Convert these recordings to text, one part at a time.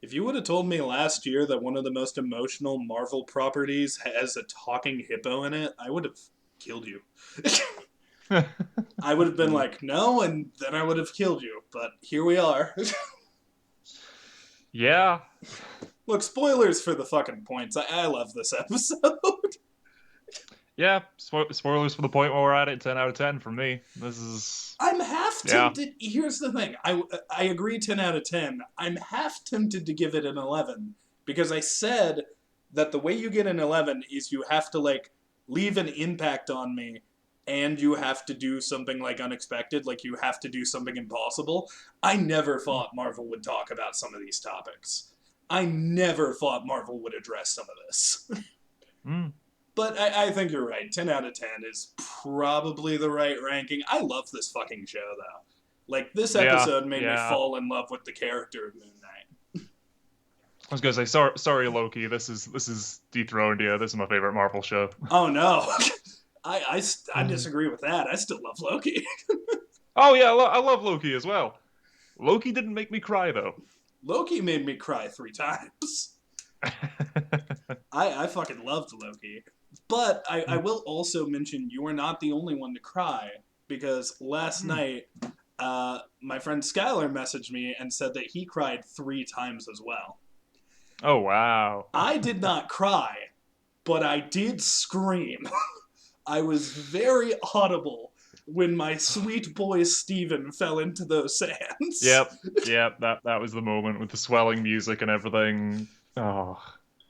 If you would have told me last year that one of the most emotional Marvel properties has a talking hippo in it, I would have killed you. I would have been like, no, and then I would have killed you. But here we are. Yeah. Look, spoilers for the fucking points. I love this episode. Yeah. Spoilers for the point where we're at it. 10 out of 10 from me. This is I'm half yeah. tempted. Here's the thing. I agree 10 out of 10. I'm half tempted to give it an 11 because I said that the way you get an 11 is you have to like leave an impact on me and you have to do something like unexpected, like you have to do something impossible. I never thought Marvel would talk about some of these topics. I never thought Marvel would address some of this. Mm. But I think you're right. 10 out of 10 is probably the right ranking. I love this fucking show, though. Like, this Yeah. episode made me Yeah. fall in love with the character of Moon Knight. I was gonna say sorry, Loki. This is dethroned you. This is my favorite Marvel show. Oh, no. I Mm. disagree with that. I still love Loki. Oh yeah, I love Loki as well. Loki didn't make me cry though. Loki made me cry 3 times. I fucking loved Loki. But I will also mention you are not the only one to cry because last Mm. night my friend Skylar messaged me and said that he cried 3 times as well. Oh wow. I did not cry, but I did scream. I was very audible when my sweet boy Steven fell into those sands. Yep, yep. That was the moment with the swelling music and everything. Oh,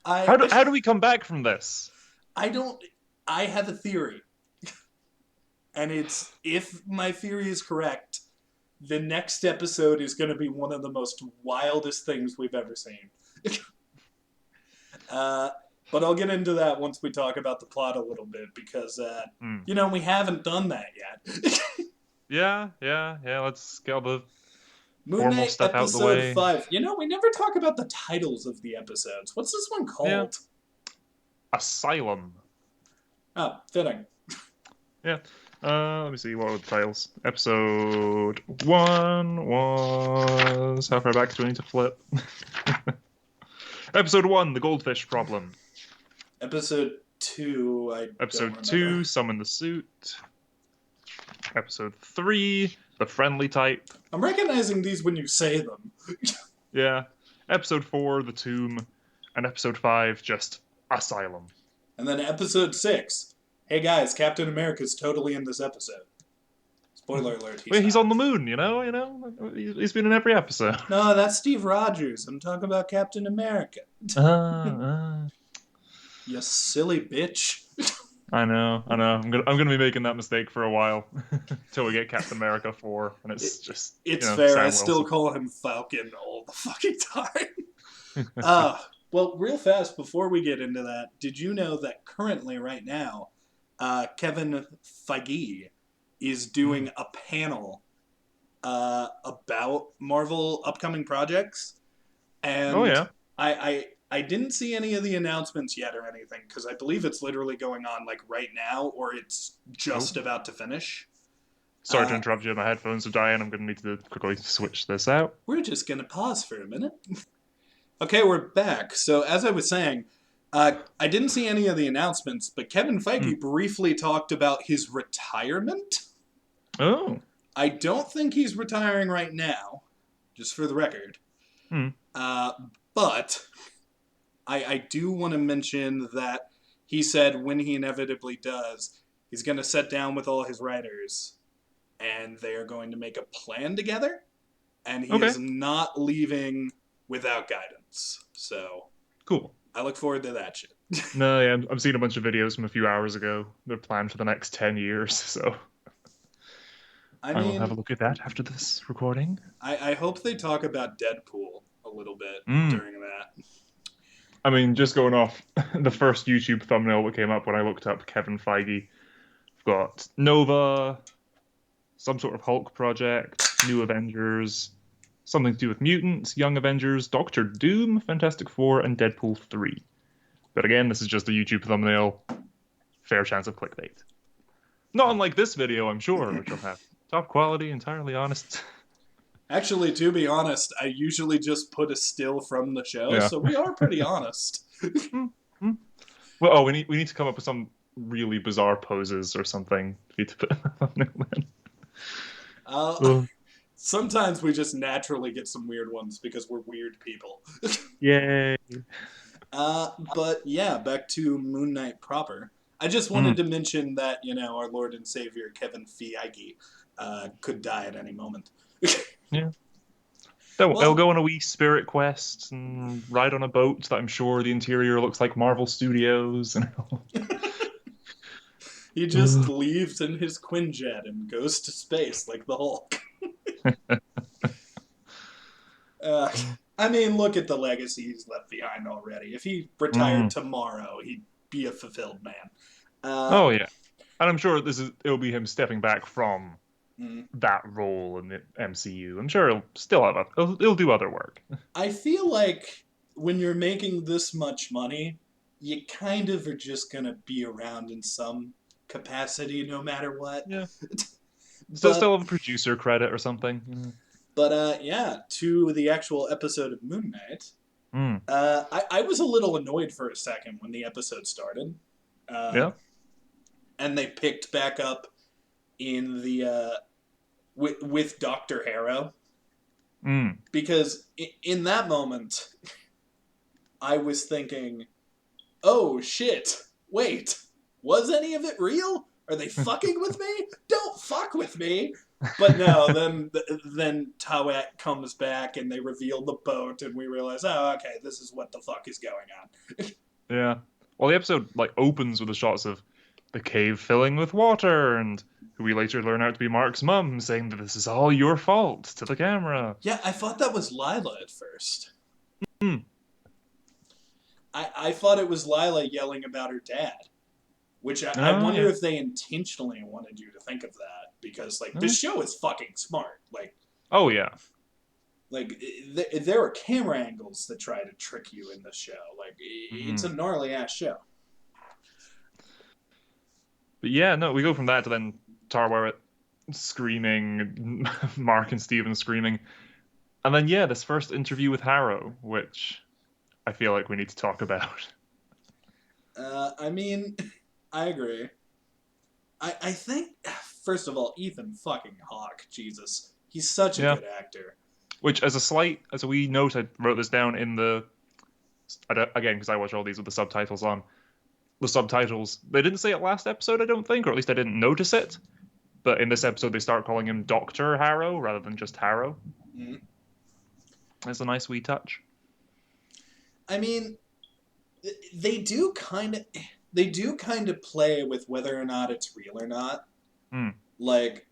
I how do we come back from this? I don't I have a theory. And it's if my theory is correct, the next episode is going to be one of the most wildest things we've ever seen. uh, but I'll get into that once we talk about the plot a little bit because, Hmm. we haven't done that yet. Yeah. Let's get all the Moon formal Knight stuff out the episode way. 5. We never talk about the titles of the episodes. What's this one Yeah. called? Asylum. Oh, fitting. Yeah. Let me see. What were the titles? Episode 1 was how far back do we need to flip? Episode 1, the goldfish problem. Episode 2, I don't Episode remember. 2, summon the suit. Episode 3, the friendly type. I'm recognizing these when you say them. Yeah. Episode 4, the tomb. And episode 5, just asylum. And then episode 6. Hey guys, Captain America's totally in this episode. Spoiler alert, Well, he's not. on the moon, you know. He's been in every episode. No, that's Steve Rogers. I'm talking about Captain America. Uh, You silly bitch. I know. I'm gonna be making that mistake for a while until we get Captain America 4, and it's just It's fair. Sam I still Wilson. call him Falcon all the fucking time. Well, real fast before we get into that, did you know that currently, right now, Kevin Feige is doing a panel about Marvel upcoming projects, Oh and yeah. I didn't see any of the announcements yet or anything because I believe it's literally going on like right now or it's Oh, just about to finish. sorry to Uh, interrupt you. My headphones are dying. I'm gonna need to quickly switch this out. we're just gonna pause for a minute. Okay, we're back. So as I was saying, I didn't see any of the announcements, but Kevin Hmm. Feige briefly talked about his retirement. Oh. I don't think he's retiring right now, just for the record. Hmm. Uh, but I do want to mention that he said when he inevitably does, he's going to sit down with all his writers and they are going to make a plan together. And he Okay. is not leaving without guidance. So Cool. I look forward to that shit. No, yeah, I've seen a bunch of videos from a few hours ago. They're planned for the next 10 years, so I I will have mean, a look at that after this recording. I hope they talk about Deadpool a little bit Mm. during that. I mean, just going off the first YouTube thumbnail that came up when I looked up Kevin Feige, we've got Nova, some sort of Hulk project, New Avengers, something to do with mutants, Young Avengers, Doctor Doom, Fantastic Four, and Deadpool 3. But again, this is just a YouTube thumbnail. Fair chance of clickbait. Not unlike this video, I'm sure, which will have top quality, entirely honest. Actually, to be honest, I usually just put a still from the show, Yeah. so we are pretty honest. Mm, mm. Well, oh, we need to come up with some really bizarre poses or something for you to put in the thumbnail then. Uh, Oh, Sometimes we just naturally get some weird ones because we're weird people. yay. But yeah, back to Moon Knight proper. I just wanted Mm, to mention that, our Lord and Savior Kevin Feige could die at any moment. yeah. They'll Well, go on a wee spirit quest and ride on a boat that I'm sure the interior looks like Marvel Studios and he just leaves in his Quinjet and goes to space like the Hulk. Uh, I mean, look at the legacy he's left behind already. If he retired Mm. tomorrow, he'd be a fulfilled man. Uh, Oh yeah. And I'm sure it'll be him stepping back from mm, that role in the MCU. I'm sure he'll still he'll do other work. I feel like when you're making this much money, you kind of are just gonna be around in some capacity no matter what. Yeah. Still But have a producer credit or something. yeah, to the actual episode of Moon Knight. Mm. I was a little annoyed for a second when the episode started, uh, Yeah. and they picked back up in the with Doctor Harrow, Mm. because in that moment I was thinking, oh shit, wait, was any of it real? Are they fucking with me? Don't fuck with me. But no, then Tawet comes back and they reveal the boat and we realize, oh, okay, this is what the fuck is going on. Yeah. Well, the episode opens with the shots of the cave filling with water, and who we later learn out to be Mark's mum, saying that this is all your fault to the camera. Yeah, I thought that was Lila at first. Mm. I thought it was Lila yelling about her dad, which I Oh wonder yeah. if they intentionally wanted you to think of that because like Uh, this show is fucking smart. Oh yeah. There are camera angles that try to trick you in this show. Like it's a Mm. gnarly ass show. But yeah, no, we go from that to then Tarwara screaming, Mark and Steven screaming, and then yeah, this first interview with Harrow, which I feel like we need to talk about. I mean, I agree. I think first of all, Ethan fucking Hawke, Jesus, he's such a Yeah. good actor. Which, as a wee note, I wrote this down in again because I watch all these with the subtitles on. The subtitles, they didn't say it last episode, I don't think, or at least I didn't notice it. But in this episode, they start calling him Doctor Harrow rather than just Harrow. Mm. It's a nice wee touch. I mean, they do kind of they do kind of play with whether or not it's real or not. Hmm. Like,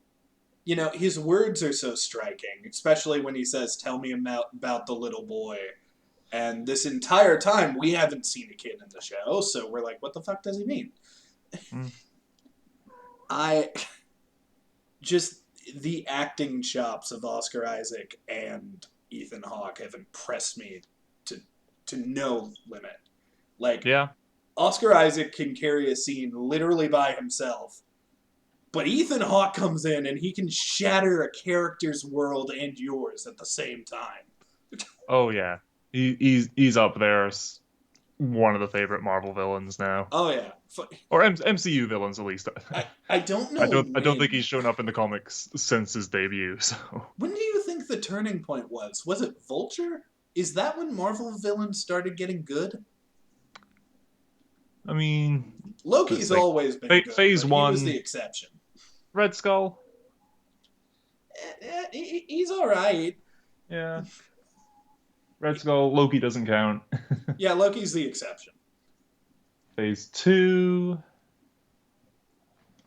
his words are so striking, especially when he says, "Tell me about the little boy." And this entire time, we haven't seen a kid in the show, so we're like, "What the fuck does he mean?" Hmm. I just the acting chops of Oscar Isaac and Ethan Hawke have impressed me to no limit. Like Yeah. Oscar Isaac can carry a scene literally by himself, but Ethan Hawke comes in and he can shatter a character's world and yours at the same time. Oh yeah. He's up there as one of the favorite Marvel villains now, Oh yeah, or MCU villains at least. I don't I know don't think when. he's shown up in the comics since his debut. So When do you think the turning point was? Was it Vulture? Is that when Marvel villains started getting good? I mean, let's Loki's think. always been good, Phase but he was one, the exception. Red Skull. He's all right. Yeah. Red Skull, Loki doesn't count. Yeah, Loki's the exception. Phase two.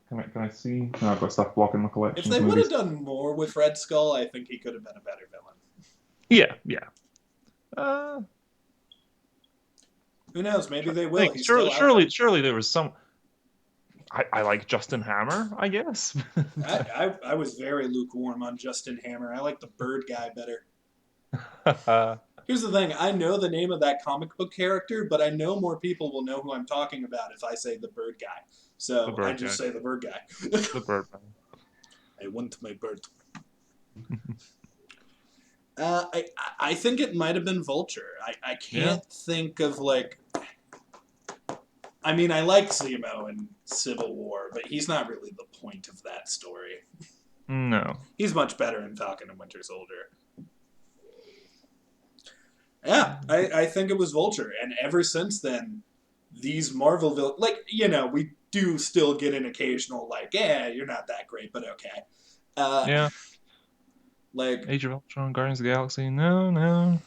Can I see? No, I've got stuff blocking my If collection they of would have movies. done more with Red Skull, I think he could have been a better villain. Yeah, yeah. Uh, Who knows? Maybe they I will. think He's surely, still out there. surely there was some. I like Justin Hammer, I guess. I was very lukewarm on Justin Hammer. I like the bird guy better. Here's the thing. I know the name of that comic book character, but I know more people will know who I'm talking about if I say the bird guy. The So I bird just guy. say the bird guy. The bird. I want my bird. I think it might have been Vulture. I Yeah. can't think of like. I mean, I like Zemo in Civil War, but he's not really the point of that story. No. He's much better in Falcon and Winter Soldier. Yeah, I think it was Vulture, and ever since then, these Marvel like we do still get an occasional like, yeah, you're not that great, but okay. Uh, Yeah. like, Age of Ultron, Guardians of the Galaxy. No, no.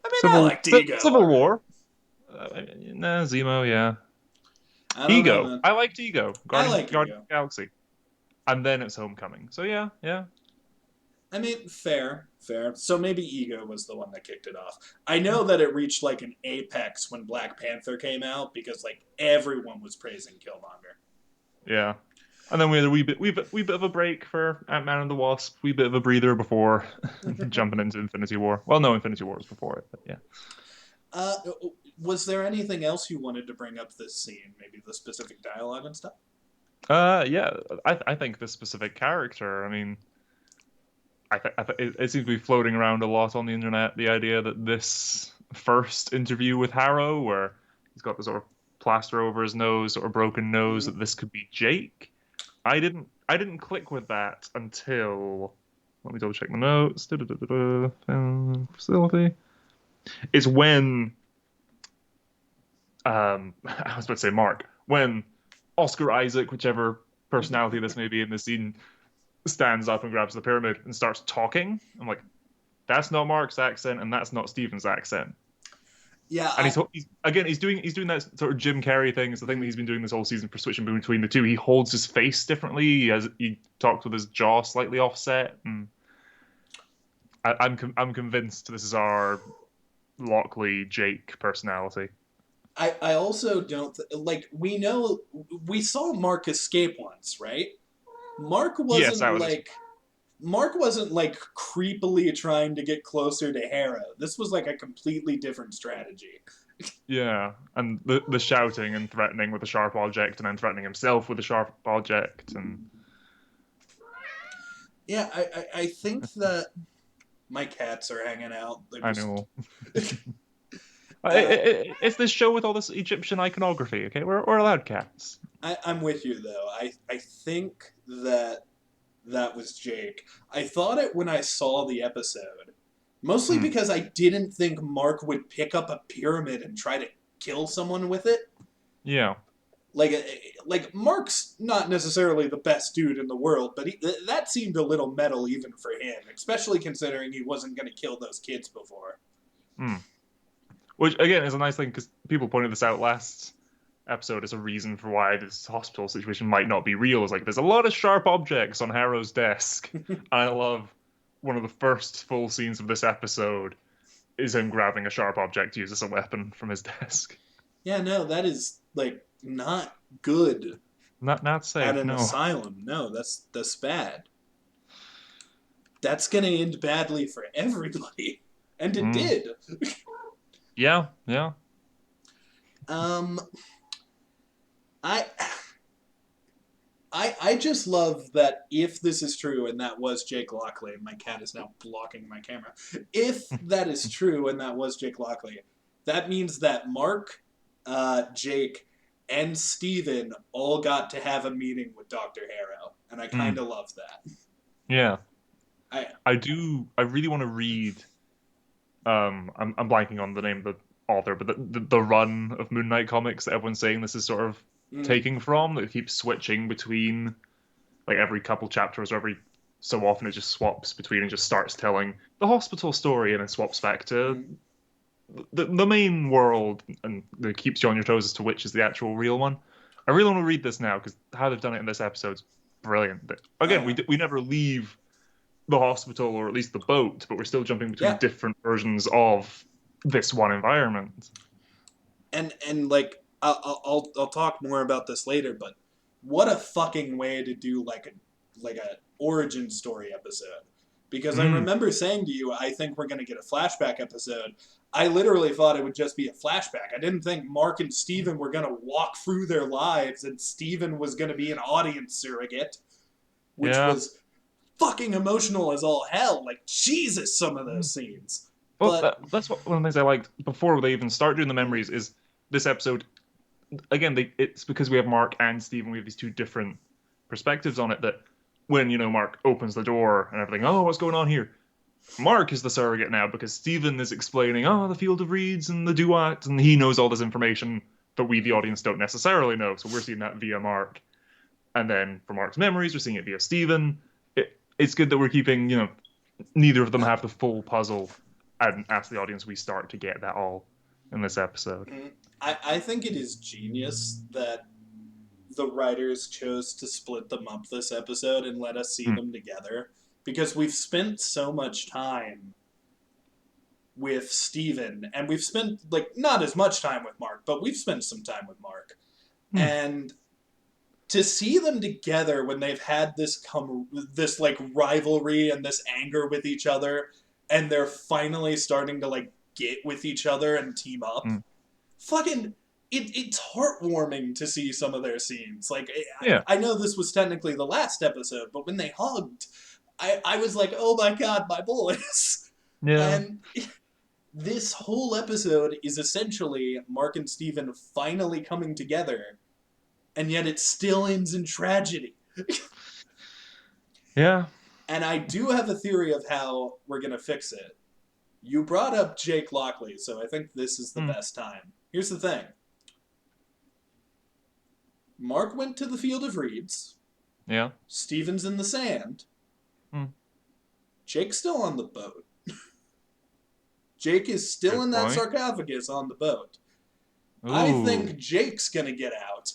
I mean, I liked Civil Ego. War. Nah, Zemo, yeah. I don't know, Ego. man. I liked Ego. I like Guardians Ego. of the Galaxy. And then it's Homecoming. So yeah, yeah. I mean, fair, fair. So maybe Ego was the one that kicked it off. I know that it reached like an apex when Black Panther came out because like everyone was praising Killmonger. Yeah. And then we had a wee bit of a break for Ant-Man and the Wasp, wee bit of a breather before jumping into Infinity War. Well, no, Infinity War was before it, but yeah. Uh, was there anything else you wanted to bring up this scene? Maybe the specific dialogue and stuff? Yeah. I think this specific character. I mean, it seems to be floating around a lot on the internet. The idea that this first interview with Harrow, where he's got the sort of plaster over his nose, sort of broken nose, Mm-hmm. that this could be Jake. I didn't click with that until let me double check the notes. Facility. It's when I was about to say Mark, when Oscar Isaac, whichever personality this may be in the scene, stands up and grabs the pyramid and starts talking. I'm like, that's not Mark's accent and that's not Steven's accent. Yeah, And he's doing that sort of Jim Carrey thing. It's the thing that he's been doing this whole season for switching between the two. He holds his face differently. He talks with his jaw slightly offset, and I'm convinced this is our Lockley Jake personality. I also don't like we know we saw Mark escape once, right? Mark Yes, wasn't that was like Mark wasn't like creepily trying to get closer to Hera. This was like a completely different strategy. yeah, and the shouting and threatening with a sharp object, and then threatening himself with a sharp object, and Yeah, I think that my cats are hanging out. They're I just know. uh, It's this show with all this Egyptian iconography. Okay, we're allowed cats. I'm with you though. I think that that was Jake. I thought it when I saw the episode. Mostly Hmm. because I didn't think Mark would pick up a pyramid and try to kill someone with it. Yeah. Like, like Mark's not necessarily the best dude in the world, but that seemed a little metal even for him, especially considering he wasn't going to kill those kids before. Hmm. Which again is a nice thing because people pointed this out last episode as a reason for why this hospital situation might not be real. Is like there's a lot of sharp objects on Harrow's desk, and I love one of the first full scenes of this episode is him grabbing a sharp object to use as a weapon from his desk. Yeah, no, that is like not good Not at safe, an no. asylum. No, that's bad. That's going to end badly for everybody, and it Mm. did. Yeah, yeah. Um, I I just love that if this is true and that was Jake Lockley, my cat is now blocking my camera. If that is true and that was Jake Lockley, that means that Mark, Jake, and Steven all got to have a meeting with Dr. Harrow. And I kind Mm. of love that. Yeah. I I do. I really want to read. I'm blanking on the name of the author, but the run of Moon Knight comics that everyone's saying this is sort of mm, taking from that keeps switching between like every couple chapters or every so often it just swaps between and just starts telling the hospital story and then swaps back to mm, the main world and it keeps you on your toes as to which is the actual real one. I really want to read this now because how they've done it in this episode's brilliant. But oh again, yeah, we never leave the hospital or at least the boat, but we're still jumping between yeah, different versions of this one environment. and like I'll talk more about this later, but what a fucking way to do like a origin story episode. Because I Mm, remember saying to you, I think we're gonna get a flashback episode. I literally thought it would just be a flashback. I didn't think Mark and Steven were gonna walk through their lives and Steven was gonna be an audience surrogate, which yeah, was fucking emotional as all hell. Like, Jesus, some of those scenes. Well, But that's what one of the things I liked before they even start doing the memories is this episode. Again, it's because we have Mark and Steven, we have these two different perspectives on it. That when Mark opens the door and everything, oh, what's going on here? Mark is the surrogate now because Steven is explaining, oh, the Field of Reeds and the Duat, and he knows all this information, but we, the audience, don't necessarily know. So we're seeing that via Mark. And then for Mark's memories, we're seeing it via Steven. It's good that we're keeping, neither of them have the full puzzle. And as the audience, we start to get that all in this episode. I think it is genius that the writers chose to split them up this episode and let us see them together. Because we've spent so much time with Steven, and we've spent, like, not as much time with Mark, but we've spent some time with Mark. And to see them together when they've had this like rivalry and this anger with each other, and they're finally starting to like get with each other and team up, fucking it's heartwarming to see some of their scenes. Like, I know this was technically the last episode, but when they hugged, I was like, oh my god, my boys. And this whole episode is essentially Mark and Steven finally coming together, and yet it still ends in tragedy. Yeah. And I do have a theory of how we're going to fix it. You brought up Jake Lockley, so I think this is the best time. Here's the thing. Mark went to the Field of Reeds. Yeah. Steven's in the sand. Jake's still on the boat. Jake is still in that sarcophagus on the boat. Ooh. I think Jake's going to get out,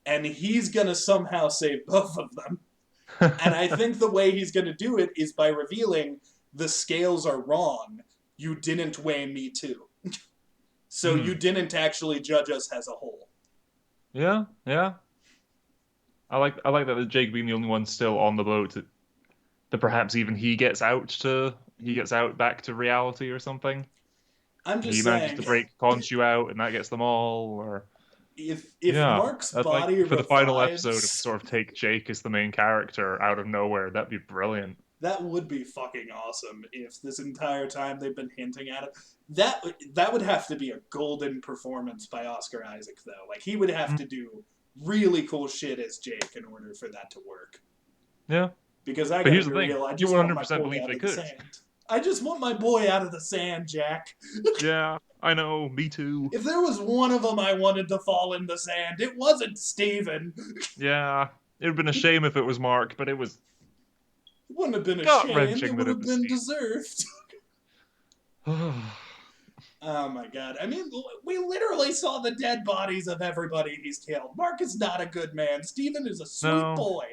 and he's going to somehow save both of them. And I think the way he's going to do it is by revealing the scales are wrong. You didn't weigh me too. So you didn't actually judge us as a whole. Yeah, yeah. I like that Jake being the only one still on the boat. That perhaps even he gets out back to reality or something. I'm just he saying. He manages to break Khonshu out, and that gets them all. Or if Mark's body like, for the final revives, episode, if sort of take Jake as the main character out of nowhere, that'd be brilliant. That would be fucking awesome if this entire time they've been hinting at it. That would have to be a golden performance by Oscar Isaac, though. Like, he would have to do really cool shit as Jake in order for that to work. Yeah. Because I gotta be real, I just want my boy believe out they of could. the sand. I just want my boy out of the sand, Jack. Yeah, I know, me too. If there was one of them I wanted to fall in the sand, it wasn't Steven. Yeah, it would have been a shame if it was Mark, but it was... It wouldn't have been a shame, it would have been deserved. Oh my god. I mean, we literally saw the dead bodies of everybody he's killed. Mark is not a good man. Steven is a sweet boy.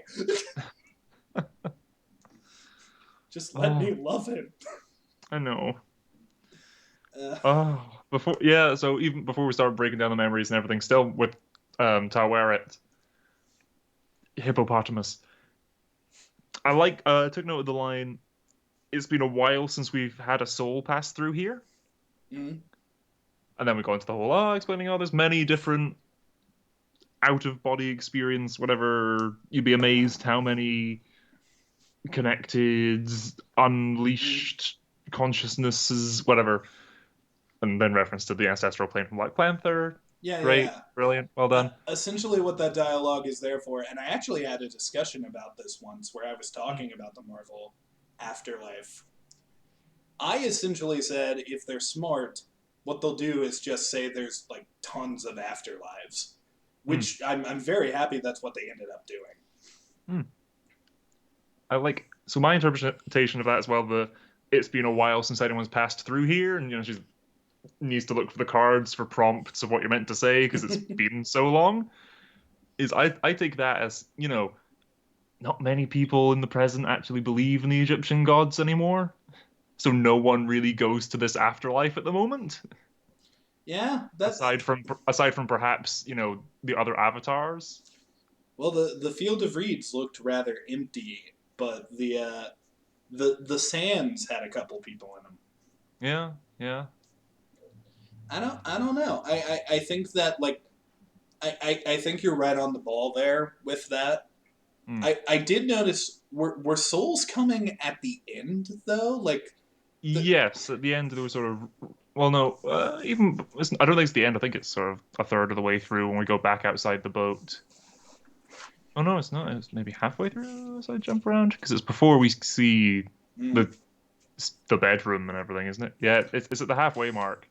Just let me love him. I know. So even before we start breaking down the memories and everything, still with Taweret, hippopotamus. I took note of the line, it's been a while since we've had a soul pass through here. And then we go into the whole, explaining, there's many different out-of-body experience, whatever. You'd be amazed how many connected, unleashed consciousnesses, whatever. And then reference to the ancestral plane from Black Panther. Yeah, great, yeah. Brilliant, well done. Essentially what that dialogue is there for, and I actually had a discussion about this once where I was talking about the Marvel afterlife. I essentially said if they're smart, what they'll do is just say there's like tons of afterlives, which I'm very happy that's what they ended up doing. So my interpretation of that as well, it's been a while since anyone's passed through here, and she needs to look for the cards for prompts of what you're meant to say because it's been so long. I take that as, not many people in the present actually believe in the Egyptian gods anymore. So no one really goes to this afterlife at the moment. Yeah, aside from perhaps, the other avatars. Well, the Field of Reeds looked rather empty, but the sands had a couple people in them. Yeah, yeah. I don't know. I think that, like, I think you're right on the ball there with that. I did notice were souls coming at the end though? Like the Yes, at the end there was sort of. Well, no, even I don't think it's the end. I think it's sort of a third of the way through when we go back outside the boat. Oh no, it's not. It's maybe halfway through as I jump around because it's before we see mm, the the bedroom and everything, isn't it? Yeah, it's at the halfway mark.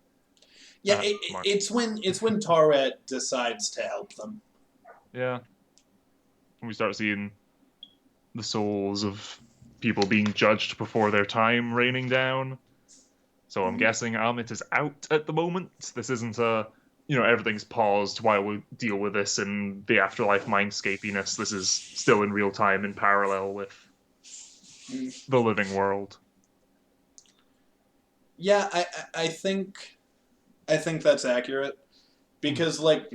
yeah, Mark. it's when Tarret decides to help them. Yeah, and we start seeing the souls of people being judged before their time raining down. So I'm Mm. guessing Amit is out at the moment. This isn't a, everything's paused while we deal with this in the afterlife mindscapiness. This is still in real time in parallel with Mm. the living world. Yeah, I think that's accurate Hmm. because like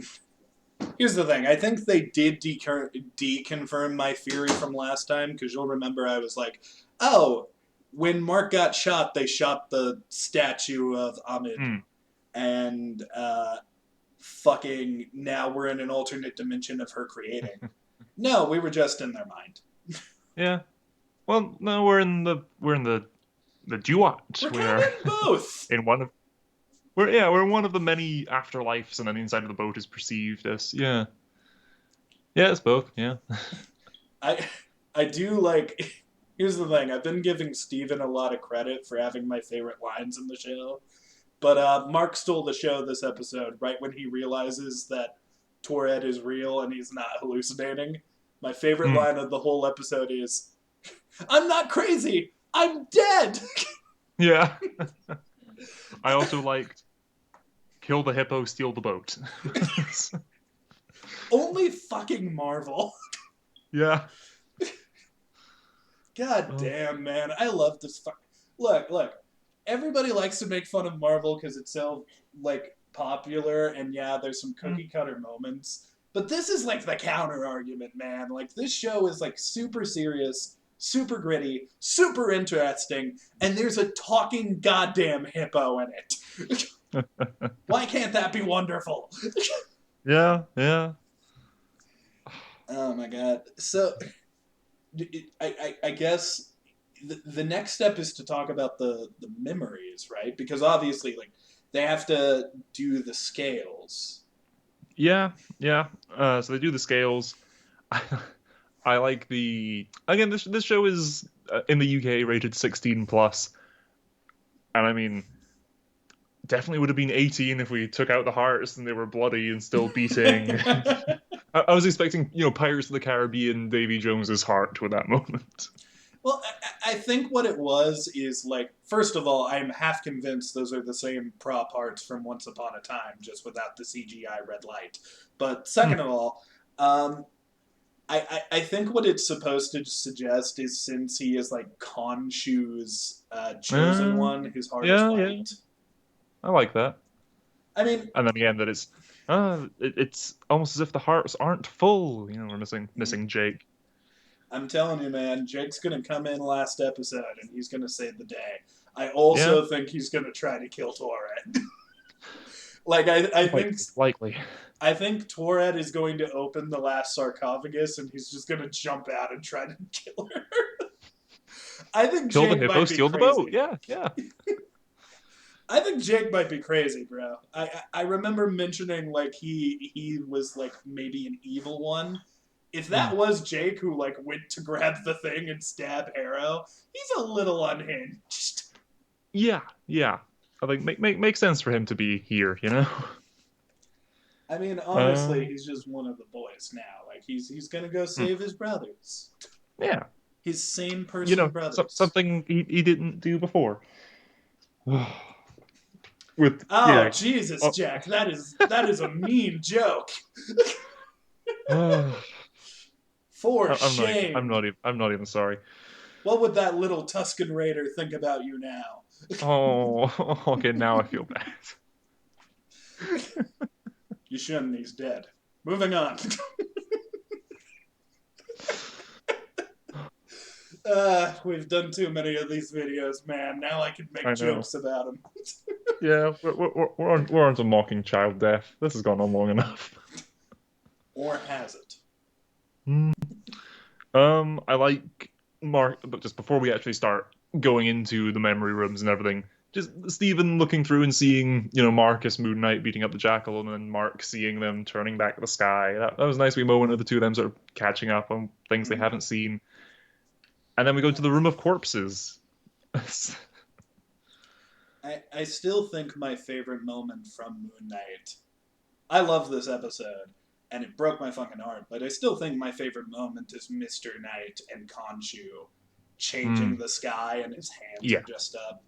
here's the thing. I think they did deconfirm my theory from last time because you'll remember I was like, oh, when Mark got shot, they shot the statue of Ahmed, Hmm. and fucking now we're in an alternate dimension of her creating. No, we were just in their mind. Yeah. Well, no, we're in the duat. We're We kind are of in both. in one of we're in one of the many afterlives, and then the inside of the boat is perceived as yeah, it's both. Yeah. I I do like. Here's the thing. I've been giving Steven a lot of credit for having my favorite lines in the show. But Mark stole the show this episode right when he realizes that Tourette is real and he's not hallucinating. My favorite Hmm. line of the whole episode is, I'm not crazy! I'm dead! Yeah. I also liked kill the hippo, steal the boat. Only fucking Marvel. Yeah. God Oh. damn, man. I love this. Look. Everybody likes to make fun of Marvel because it's so, like, popular, and yeah, there's some Mm. cookie cutter moments. But this is, like, the counter argument, man. Like, this show is, like, super serious, super gritty, super interesting, and there's a talking goddamn hippo in it. Why can't that be wonderful? Yeah, yeah. Oh my god. So, I guess the next step is to talk about the memories, right? Because obviously, like, they have to do the scales. Yeah, yeah. So they do the scales. I, I like the again. This show is in the UK rated 16 plus, and I mean definitely would have been 18 if we took out the hearts and they were bloody and still beating. I was expecting Pirates of the Caribbean Davy Jones's heart with that moment. Well, I think what it was is like, first of all, I'm half convinced those are the same prop parts from Once Upon a Time, just without the CGI red light. But Hmm. second of all, I think what it's supposed to suggest is since he is like Khonshu's chosen Uh, one, whose heart is yeah, yeah. white. I like that. I mean, And then again, that it's almost as if the hearts aren't full. We're missing Jake. I'm telling you, man, Jake's gonna come in last episode and he's gonna save the day. I Yeah, also think he's gonna try to kill Torred. Like likely. I think Torred is going to open the last sarcophagus and he's just gonna jump out and try to kill her. I think Kill the Jake hippo, might be steal the boat. crazy. Yeah, yeah. I think Jake might be crazy, bro. I remember mentioning like he was like maybe an evil one. If Hmm. that was Jake who like went to grab the thing and stab Arrow, he's a little unhinged. Yeah, yeah. I think makes sense for him to be here. I mean, honestly, Uh, he's just one of the boys now. Like he's gonna go hmm. save his brothers, Yeah. his same person brothers. Something he didn't do before. With Oh yeah. Jesus, Oh, Jack, that is a mean joke. I'm For I'm shame. not even sorry. What would that little Tuscan Raider think about you now? Oh, okay. Now I feel bad. You shouldn't. He's dead. Moving on. We've done too many of these videos, man. Now I can make I know. jokes about him. Yeah, we're on to mocking child death. This has gone on long enough. Or has it? Hmm. I like Mark, but just before we actually start going into the memory rooms and everything, just Stephen looking through and seeing, Marcus Moon Knight beating up the Jackal, and then Mark seeing them turning back the sky. That was a nice wee moment of the two of them sort of catching up on things they Mhm. haven't seen. And then we go to the Room of Corpses. I still think my favorite moment from Moon Knight. I love this episode, and it broke my fucking heart. But I still think my favorite moment is Mr. Knight and Khonshu changing Mm, the sky, and his hands are yeah. just up.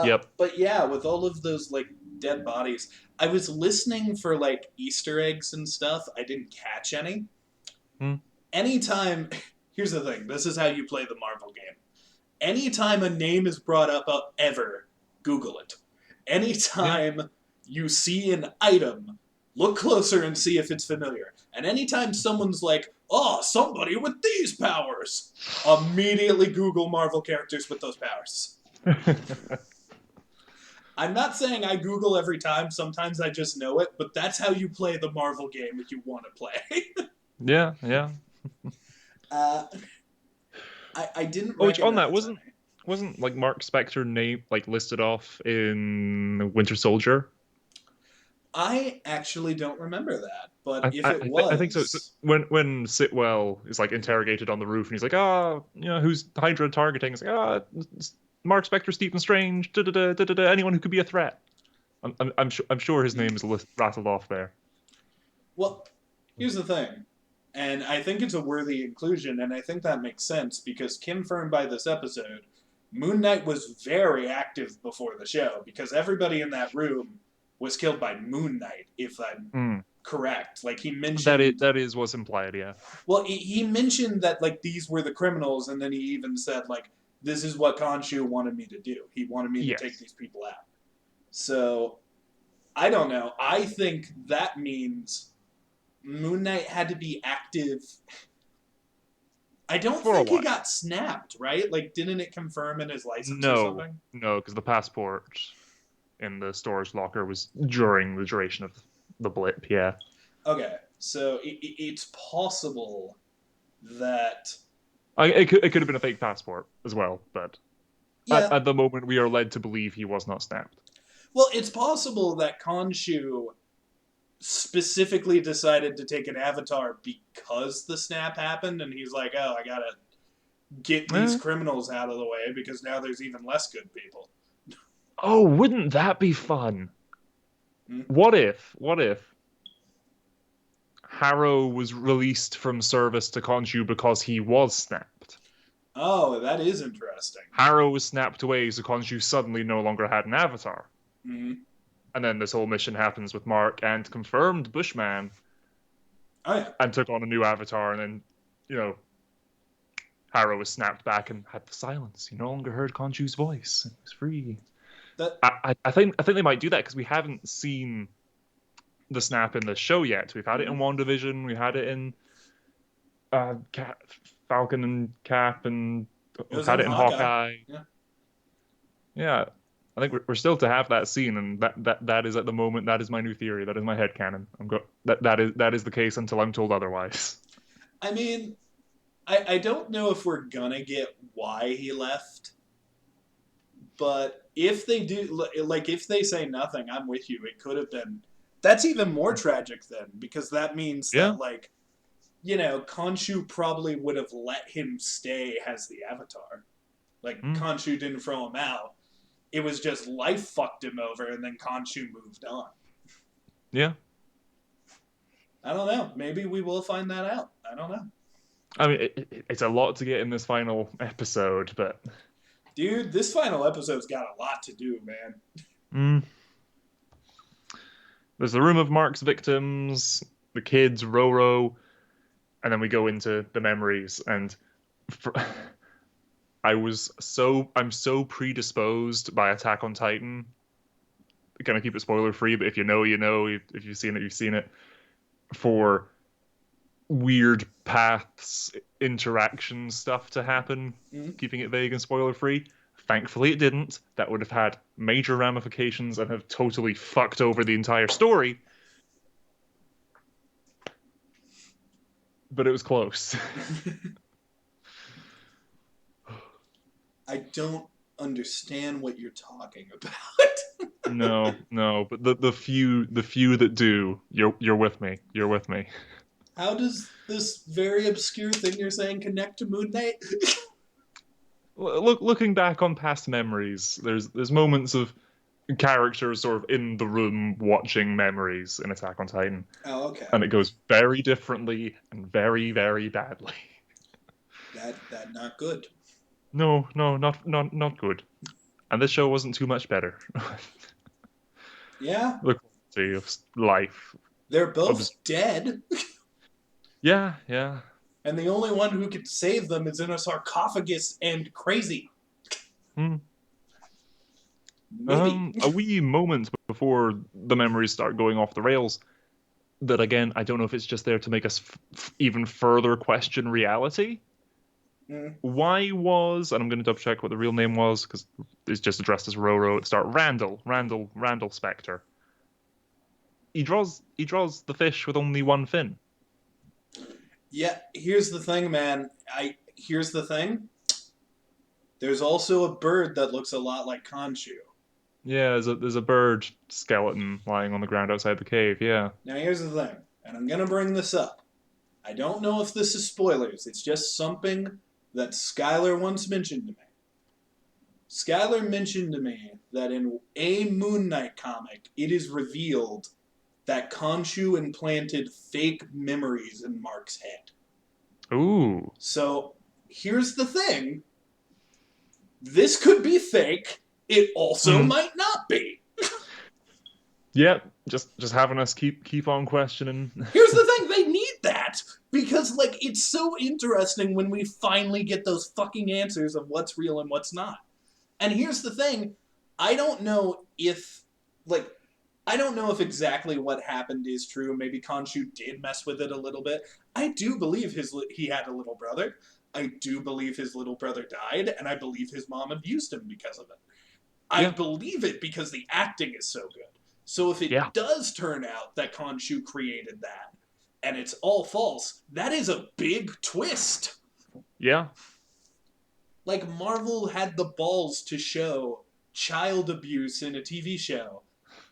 Yep. But yeah, with all of those like dead bodies, I was listening for like Easter eggs and stuff. I didn't catch any. Mm, Anytime, here's the thing. This is how you play the Marvel game. Anytime a name is brought up ever, Google it. yeah. Anytime you see an item, look closer and see if it's familiar. And anytime someone's like, oh, somebody with these powers, immediately Google Marvel characters with those powers. I'm not saying I Google every time, sometimes I just know it, but that's how you play the Marvel game if you want to play. Yeah, yeah. uh, I didn't Oh, which on that recognize wasn't any. wasn't like Mark Spector name like listed off in Winter Soldier? I actually don't remember that, but I, if I, it I think so. So was, when Sitwell is like interrogated on the roof and he's like, ah, who's Hydra targeting? It's like, it's Mark Spector, Stephen Strange, anyone who could be a threat. I'm sure his name is rattled off there. well, here's the thing, and I think it's a worthy inclusion, and I think that makes sense because confirmed by this episode, Moon Knight was very active before the show because everybody in that room was killed by Moon Knight, if I'm Mm. correct. Like he That is mentioned, that is what's implied, yeah. well, he mentioned that like these were the criminals, and then he even said like this is what Khonshu wanted me to do. He wanted me to take Yes. these people out. So I don't know. I think that means Moon Knight had to be active. I don't For a think he while. got snapped, right? Like, didn't it confirm in his license or No, something? no, because the passport in the storage locker was during the duration of the blip, yeah. Okay, so it's possible that. It could have been a fake passport as well, but at, Yeah, at the moment we are led to believe he was not snapped. well, it's possible that Khonshu specifically decided to take an avatar because the snap happened, and he's like, oh, I gotta get these Eh. criminals out of the way because now there's even less good people. Oh, wouldn't that be fun? Hmm? What if Harrow was released from service to Khonshu because he was snapped? Oh, that is interesting. Harrow was snapped away, so Khonshu suddenly no longer had an avatar. Hmm. And then this whole mission happens with Mark and confirmed Bushman Oh yeah, and took on a new avatar, and then, you know, Harrow was snapped back and had the silence. He no longer heard Khonshu's voice. It was free. that I think they might do that because we haven't seen the snap in the show yet. We've had it in mhm. WandaVision, we had it in Falcon and Cap, and It we've was had in it in Hawkeye. Hawkeye. Yeah. Yeah, I think we're still to have that scene, and that is at the moment that is my new theory. That is my headcanon. That is the case until I'm told otherwise. I mean, I don't know if we're gonna get why he left, but if they do, like, if they say nothing, I'm with you. It could have been. That's even more tragic then, because that means Yeah. that, like, Khonshu probably would have let him stay as the Avatar. Like, Mm, Khonshu didn't throw him out. It was just life fucked him over, and then Khonshu moved on. yeah. I don't know. Maybe we will find that out. I don't know. I mean, it's a lot to get in this final episode, but Dude, this final episode's got a lot to do, man. mm, there's the room of Mark's victims, the kids, Roro, and then we go into the memories. And for, I'm so predisposed by Attack on Titan. Gonna keep it spoiler free, but if you know, you know. If you've seen it, you've seen it. For weird paths, interaction stuff to happen, Mhm. keeping it vague and spoiler free. Thankfully, it didn't. That would have had major ramifications and have totally fucked over the entire story. But it was close. I don't understand what you're talking about. No, but the few that do, you're with me. You're with me. How does this very obscure thing you're saying connect to Moon Knight? Looking back on past memories, there's moments of characters sort of in the room watching memories in Attack on Titan, Oh, okay. and it goes very differently and very, very badly. That not good. No, not good. And this show wasn't too much better. Yeah, The quality of life. they're both Obs- dead, yeah. and the only one who can save them is in a sarcophagus and crazy. Hmm. Maybe. A wee moment before the memories start going off the rails. That again, I don't know if it's just there to make us even further question reality. Mm. Why was, and I'm going to double check what the real name was because it's just addressed as Roro at the start. Randall Spector. He draws the fish with only one fin. Yeah, here's the thing, man. Here's the thing. There's also a bird that looks a lot like Khonshu. Yeah, there's a bird skeleton lying on the ground outside the cave. Yeah. Now here's the thing, and I'm gonna bring this up. I don't know if this is spoilers. It's just something that Skylar once mentioned to me. Skylar mentioned to me that in a Moon Knight comic, it is revealed that Khonshu implanted fake memories in Mark's head. Ooh. So here's the thing. This could be fake. It also Mm. might not be. Yeah. Just having us keep on questioning. Here's the thing, they need that. Because, like, it's so interesting when we finally get those fucking answers of what's real and what's not. And here's the thing, I don't know if, like, I don't know if exactly what happened is true. Maybe Khonshu did mess with it a little bit. I do believe he had a little brother. I do believe his little brother died, and I believe his mom abused him because of it. I Yeah. believe it because the acting is so good. So if Yeah. it does turn out that Khonshu created that, and it's all false, that is a big twist. Yeah. Like, Marvel had the balls to show child abuse in a TV show,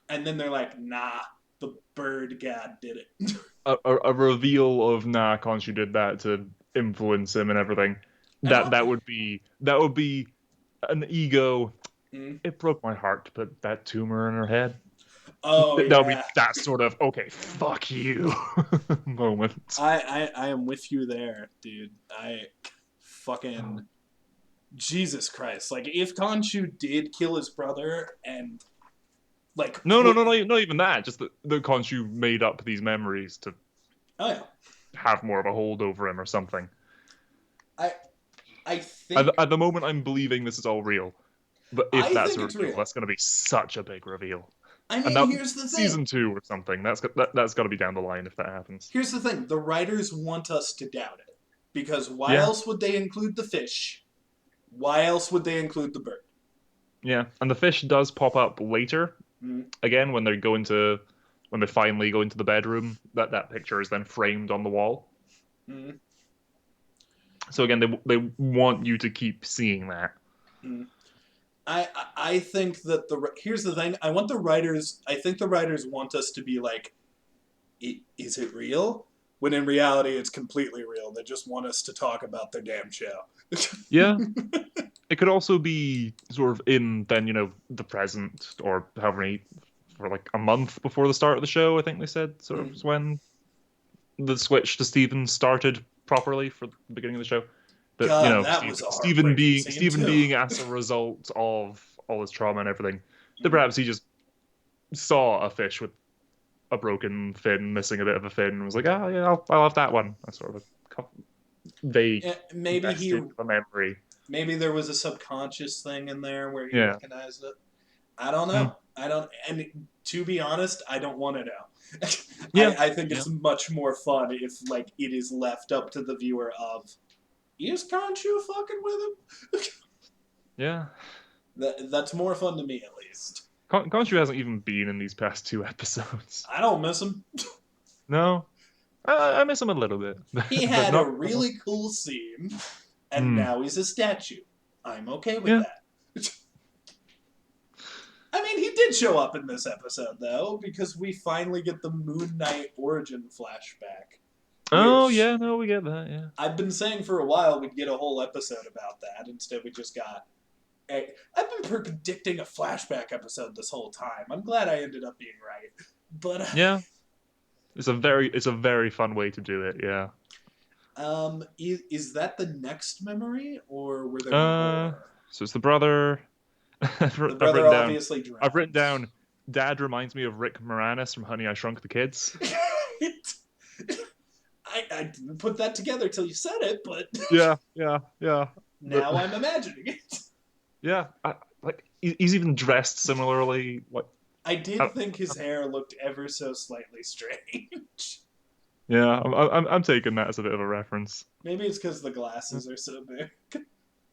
and then they're like, nah, the bird god did it. A reveal of Khonshu did that to influence him and everything. And That would be an ego. mm. It broke my heart to put that tumor in her head. Oh, That'll be yeah. that sort of okay, fuck you moment. I am with you there, dude. I fucking Jesus Christ. Like, if Khonshu did kill his brother and like put Not even that. Just that Khonshu made up these memories to oh yeah. have more of a hold over him or something. I I At think at the moment, I'm believing this is all real. But if I that's think a it's reveal, real. that's going to be such a big reveal. I And mean, that here's the thing. season 2 or something. That's got to be down the line if that happens. Here's the thing. The writers want us to doubt it. Because why Yeah, else would they include the fish? Why else would they include the bird? yeah. And the fish does pop up later Mm, again when they finally go into the bedroom. That picture is then framed on the wall. mm, So again, they want you to keep seeing that. mm. I think that here's the thing. I think the writers want us to be like, is it real? When in reality, it's completely real. They just want us to talk about their damn show. Yeah, it could also be sort of in then the present or however many for like a month before the start of the show. I think they said sort of Mm. was when the switch to Steven started properly for the beginning of the show. That God, that was a heartbreaking scene Steven too. being as a result of all his trauma and everything, that Mm. perhaps he just saw a fish with a broken fin, missing a bit of a fin, and was like, oh yeah, I'll have that one. That's sort of a vague Maybe vestige of a memory. maybe there was a subconscious thing in there where he Yeah. recognized it. I don't Hmm. know. I don't. And to be honest, I don't want to know. Yeah. I think Yeah. it's much more fun if like it is left up to the viewer of is Khonshu fucking with him? Yeah. That's more fun to me at least. Khonshu hasn't even been in these past 2 episodes. I don't miss him. No. I miss him a little bit, He but had a not. really cool scene, and Hmm. now he's a statue. I'm okay with Yeah. that. I mean, he did show up in this episode, though, because we finally get the Moon Knight origin flashback. Oh Which yeah, no, we get that. Yeah. I've been saying for a while we'd get a whole episode about that. Instead, we just got I've been predicting a flashback episode this whole time. I'm glad I ended up being right. But Yeah. It's a very fun way to do it. Yeah. is that the next memory, or were there Uh, more? so it's the brother. I've The I've brother written down. obviously I've written drowned. down. Dad reminds me of Rick Moranis from Honey, I Shrunk the Kids. I didn't put that together till you said it, but Yeah, yeah, yeah. now I'm imagining it. Yeah, like he's even dressed similarly. Like, I did I, think his hair looked ever so slightly strange. yeah, I'm taking that as a bit of a reference. Maybe it's because the glasses are so big.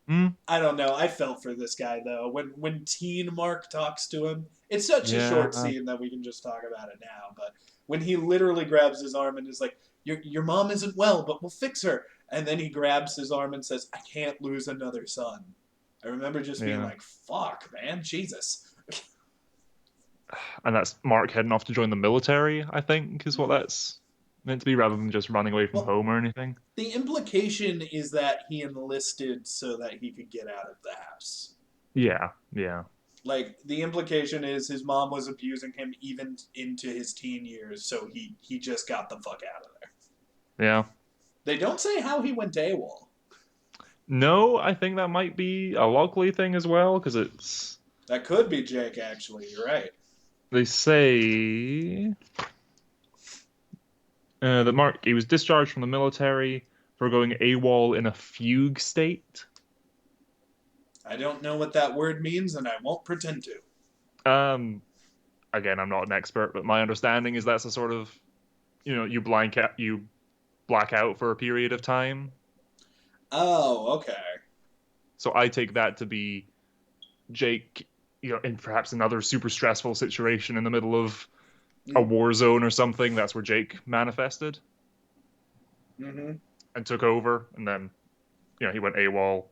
Mm, I don't know. I felt for this guy though. When Teen Mark talks to him, it's such a short yeah, scene that we can just talk about it now. But when he literally grabs his arm and is like, "Your mom isn't well, but we'll fix her," and then he grabs his arm and says, "I can't lose another son." I remember just being yeah, like, "Fuck, man, Jesus." and that's Mark heading off to join the military. I think is what that's meant to be, rather than just running away from Well, home or anything. the implication is that he enlisted so that he could get out of the house. Yeah, yeah, Like the implication is his mom was abusing him even into his teen years, so he just got the fuck out of there. yeah. They don't say how he went AWOL. No, I think that might be a Lockley thing as well, because it's That could be Jake, actually. You're right. they say that Mark he was discharged from the military for going AWOL in a fugue state. I don't know what that word means, and I won't pretend to. Um, Again, I'm not an expert, but my understanding is that's a sort of, you black out for a period of time. Oh, okay. So I take that to be Jake, in perhaps another super stressful situation in the middle of a war zone or something. That's where Jake manifested Mm-hmm. and took over, and then, he went AWOL,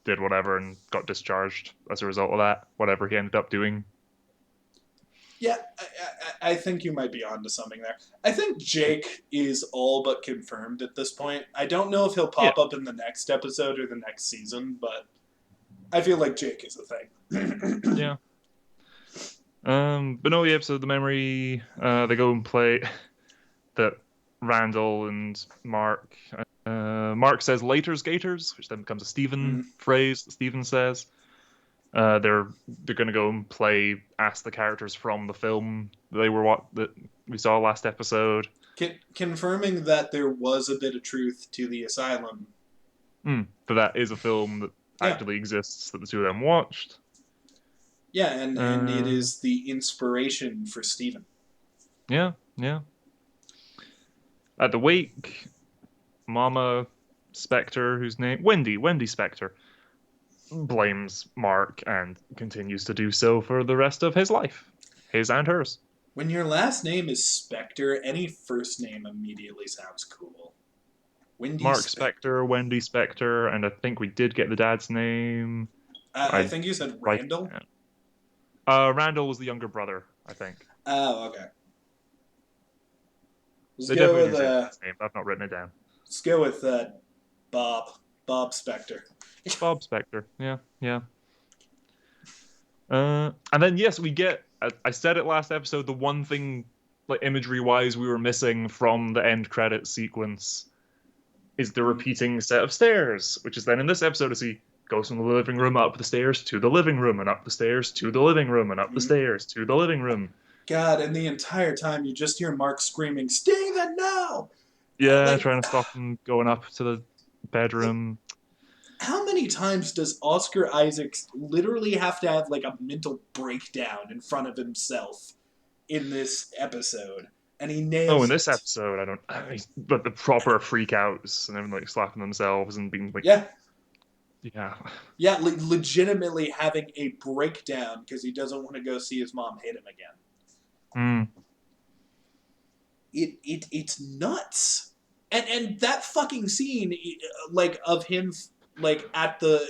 did whatever, and got discharged as a result of that. Whatever he ended up doing. Yeah, I think you might be onto something there. I think Jake is all but confirmed at this point. I don't know if he'll Yeah, pop up in the next episode or the next season, but I feel like Jake is a thing. yeah. But no, yeah. So the memory, they go and play that Randall and Mark. Mark says "laters gators," which then becomes a Steven Mm. phrase that Steven says. They're going to go and play ask the characters from the film that we saw last episode. Confirming that there was a bit of truth to the asylum. But that is a film that Yeah, actually exists that the two of them watched. yeah, and it Uh, is the inspiration for Steven. yeah, yeah. At the wake, Mama Spectre, whose name Wendy Spectre, blames Mark and continues to do so for the rest of his life, his and hers. When your last name is Spectre, any first name immediately sounds cool. Wendy Mark Spectre. Spector, Wendy Spector, and I think we did get the dad's name. I I think you said write Randall. it down. Randall was the younger brother, I think. Oh, okay. Let's They go definitely with didn't say the dad's name. I've not written it down. let's go with Bob. Bob Spectre. Bob Spector. Yeah, yeah. And then yes, we get. I said it last episode. The one thing, like imagery wise, we were missing from the end credits sequence is the repeating set of stairs, which is then in this episode as he goes from the living room up the stairs to the living room and up the stairs to the living room and up the stairs to the living room. God, and the entire time you just hear Mark screaming, "Steven, no!" Yeah, Like, trying to stop him going up to the bedroom. how many times does Oscar Isaacs literally have to have like a mental breakdown in front of himself in this episode? And he Oh, in nails this it. episode, but the proper freakouts and everyone like slapping themselves and being like, Yeah, yeah, yeah, legitimately having a breakdown because he doesn't want to go see his mom hit him again. mm, It's nuts. And that fucking scene, like of him like at the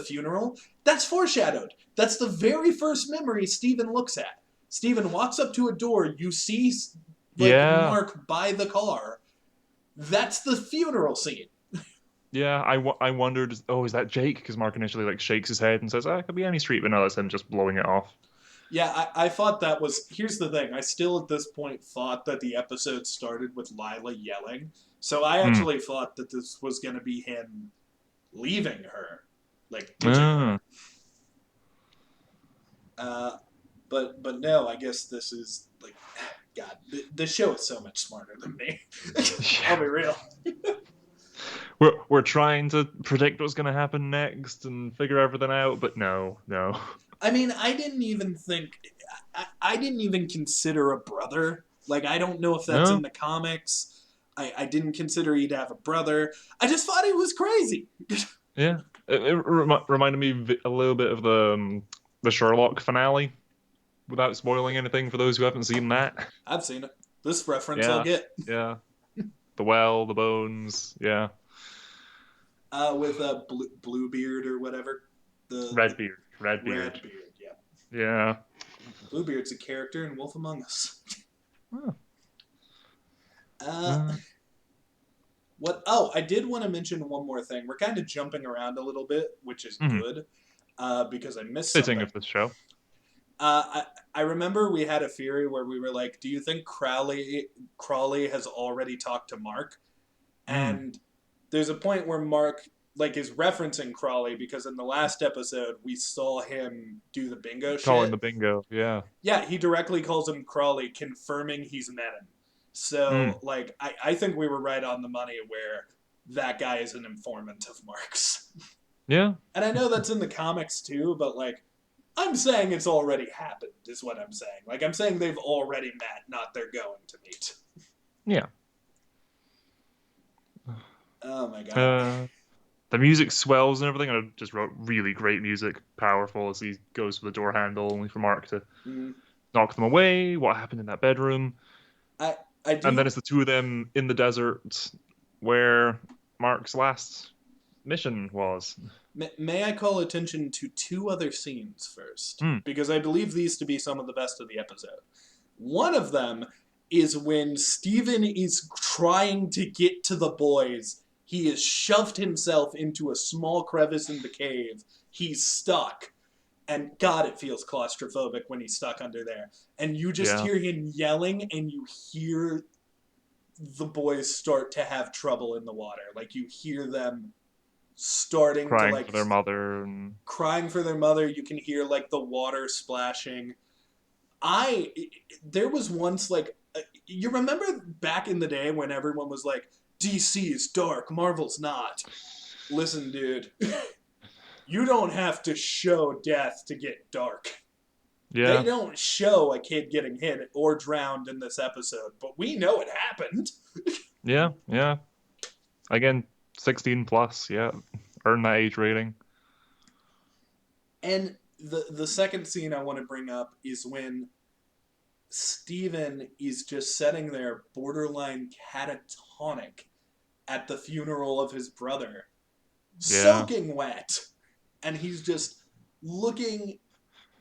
funeral, that's foreshadowed. That's the very first memory Steven looks at. Steven walks up to a door, you see like Yeah. Mark by the car. That's the funeral scene. Yeah, I wondered, oh, is that Jake? Because Mark initially like shakes his head and says, it could be any street, but no, that's him just blowing it off. Yeah, I thought that was. Here's the thing. I still at this point thought that the episode started with Lila yelling. So I Mm. actually thought that this was going to be him leaving her, like ditching Ah. her. But no, I guess this is like, God, the show is so much smarter than me. I'll be real. We're trying to predict what's going to happen next and figure everything out, but no, no. I mean, I didn't even think, I didn't even consider a brother. Like, I don't know if that's in No? the comics. I didn't consider he'd have a brother. I just thought he was crazy. Yeah. It reminded me a little bit of the Sherlock finale, without spoiling anything for those who haven't seen that. I've seen it. This reference I'll Yeah, get. yeah. The well, the bones, yeah. With Bluebeard or whatever. The Redbeard, Redbeard. Redbeard, yeah. Yeah. Bluebeard's a character in Wolf Among Us. Oh. Uh, what? Oh, I did want to mention one more thing. We're kind of jumping around a little bit, which is Mhm. good, because I missed Fitting something. of this show. I remember we had a theory where we were like, "Do you think Crawley has already talked to Mark?" Mm. And there's a point where Mark like is referencing Crawley because in the last episode we saw him do the bingo Calling the shit. bingo, yeah. Yeah, he directly calls him Crawley, confirming he's met him. Mm. So, like, I think we were right on the money where that guy is an informant of Mark's. Yeah. And I know that's in the comics too, but, like, I'm saying it's already happened, is what I'm saying. Like, I'm saying they've already met, not they're going to meet. Yeah. Oh my god. The music swells and everything. I just wrote really great music, powerful as he goes for the door handle, only for Mark to Mm. knock them away. What happened in that bedroom? I I And then do. it's the two of them in the desert where Mark's last mission was. May I call attention to two other scenes first? Hmm. Because I believe these to be some of the best of the episode. One of them is when Steven is trying to get to the boys. He has shoved himself into a small crevice in the cave. He's stuck. And God, it feels claustrophobic when he's stuck under there. And you just Yeah. hear him yelling, and you hear the boys start to have trouble in the water. Like, you hear them starting to, Crying like, for their mother and crying for their mother. You can hear, like, the water splashing. I there was once like you remember back in the day when everyone was like DC is dark, Marvel's not. Listen, dude, you don't have to show death to get dark. They yeah. don't show a kid getting hit or drowned in this episode, but we know it happened. Yeah. Yeah. Again, 16 plus, yeah. Earn that age rating. And the second scene I want to bring up is when Steven is just sitting there borderline catatonic at the funeral of his brother, Yeah. soaking wet. And he's just looking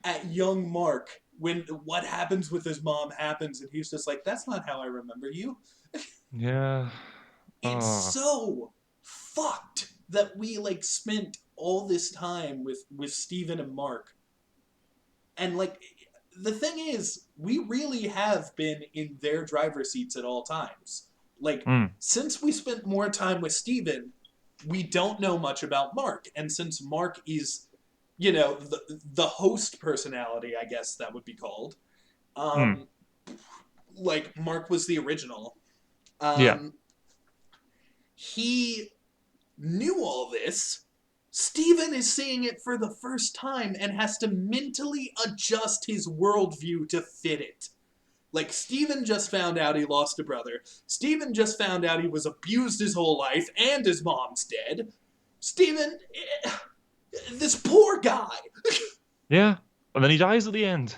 at young Mark when what happens with his mom happens, and he's just like, that's not how I remember you. Yeah. It's Oh. so fucked that we like spent all this time with Steven and Mark. And like the thing is, we really have been in their driver's seats at all times. Like, Mm. since we spent more time with Steven, we don't know much about Mark. And since Mark is, the host personality, I guess that would be called, Mm. um, like, Mark was the original. Yeah. He knew all this. Steven is seeing it for the first time and has to mentally adjust his worldview to fit it. Like, Steven just found out he lost a brother. Steven just found out he was abused his whole life and his mom's dead. Steven, this poor guy. Yeah. And then he dies at the end.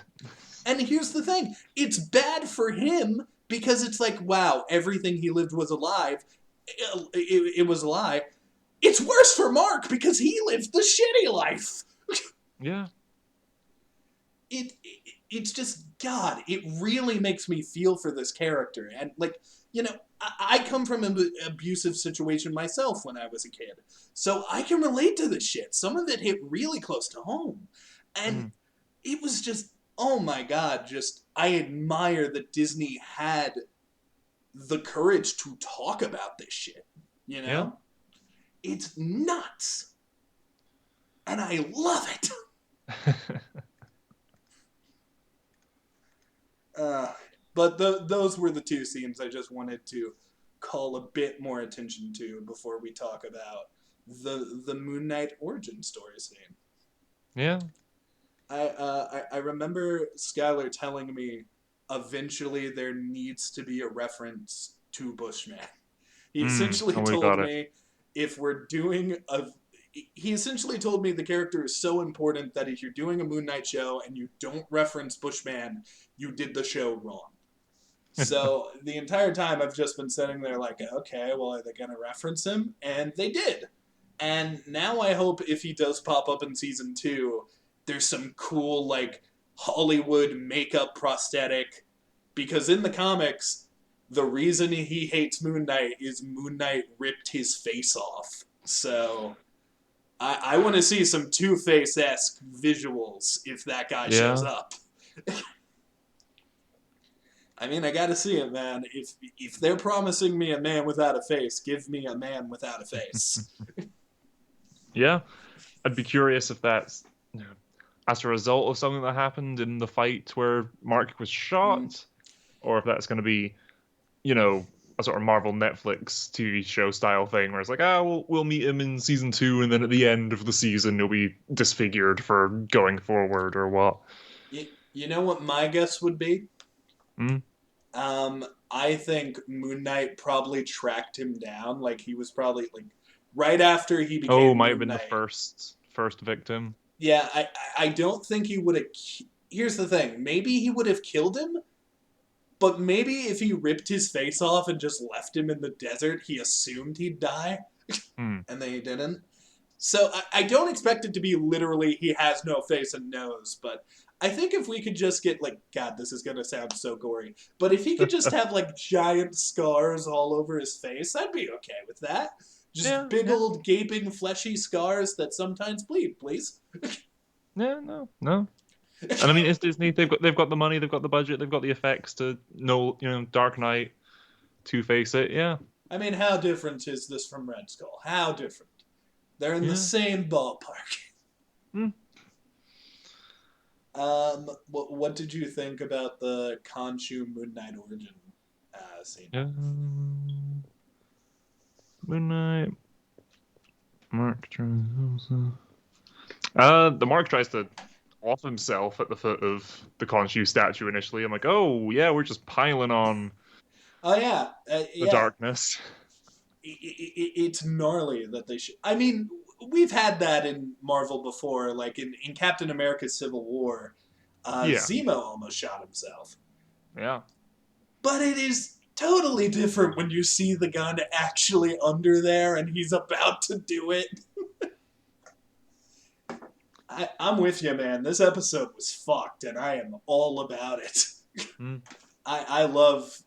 And here's the thing, it's bad for him because it's like, wow, everything he lived was alive. It was a lie. it's worse for Mark because he lived the shitty life. Yeah. It's just God. It really makes me feel for this character, and like I come from an abusive situation myself when I was a kid, so I can relate to this shit. Some of it hit really close to home, and Mm. it was just oh my God. Just I admire that Disney had the courage to talk about this shit. You Yeah. know, it's nuts, and I love it. Uh, but those were the two scenes I just wanted to call a bit more attention to before we talk about the Moon Knight origin story scene. Yeah. I remember Skylar telling me eventually there needs to be a reference to Bushman. He Mm. essentially Oh, we told got it. me if we're doing a he essentially told me the character is so important that if you're doing a Moon Knight show and you don't reference Bushman, you did the show wrong. So the entire time I've just been sitting there like, okay, well, are they going to reference him? And they did. And now I hope if he does pop up in season 2, there's some cool, like, Hollywood makeup prosthetic. Because in the comics, the reason he hates Moon Knight is Moon Knight ripped his face off. So I want to see some Two-Face esque visuals if that guy shows Yeah. up. I mean, I gotta see it, man. If they're promising me a man without a face, give me a man without a face. Yeah. I'd be curious if that's, you know, as a result of something that happened in the fight where Mark was Mm. shot, or if that's going to be, you know, a sort of Marvel Netflix TV show style thing where it's like, ah, we'll meet him in season 2, and then at the end of the season he'll be disfigured for going forward or what. You know what my guess would be? Mm? I think Moon Knight probably tracked him down. Like he was probably like right after he Oh, became might have Moon been the Knight. first victim. Yeah, I don't think he would have. Here's the thing: maybe he would have killed him, but maybe if he ripped his face off and just left him in the desert, he assumed he'd die, Hmm. and then he didn't. So I don't expect it to be literally he has no face and nose, but I think if we could just get like God, this is gonna sound so gory, but if he could just have like giant scars all over his face, I'd be okay with that. Just Yeah, big yeah. old gaping fleshy scars that sometimes bleed, please. Yeah, no, no. And I mean, it's Disney. They've got the money, they've got the budget, they've got the effects to know, Dark Knight, Two Face it. Yeah, I mean, how different is this from Red Skull? How different? They're in the yeah. same ballpark. Mm. What did you think about the Khonshu Moon Knight origin scene? Yeah. Moon Knight. Mark tries. The Mark tries to off himself at the foot of the Khonshu statue initially. I'm like, oh yeah, we're just piling on Oh yeah, the yeah. darkness. It's gnarly that they should. I mean, we've had that in Marvel before, like in Captain America: Civil War. Yeah, Zemo almost shot himself, yeah, but it is totally different when you see the gun actually under there and he's about to do it. I'm with you, man. This episode was fucked, and I am all about it. mm, I love.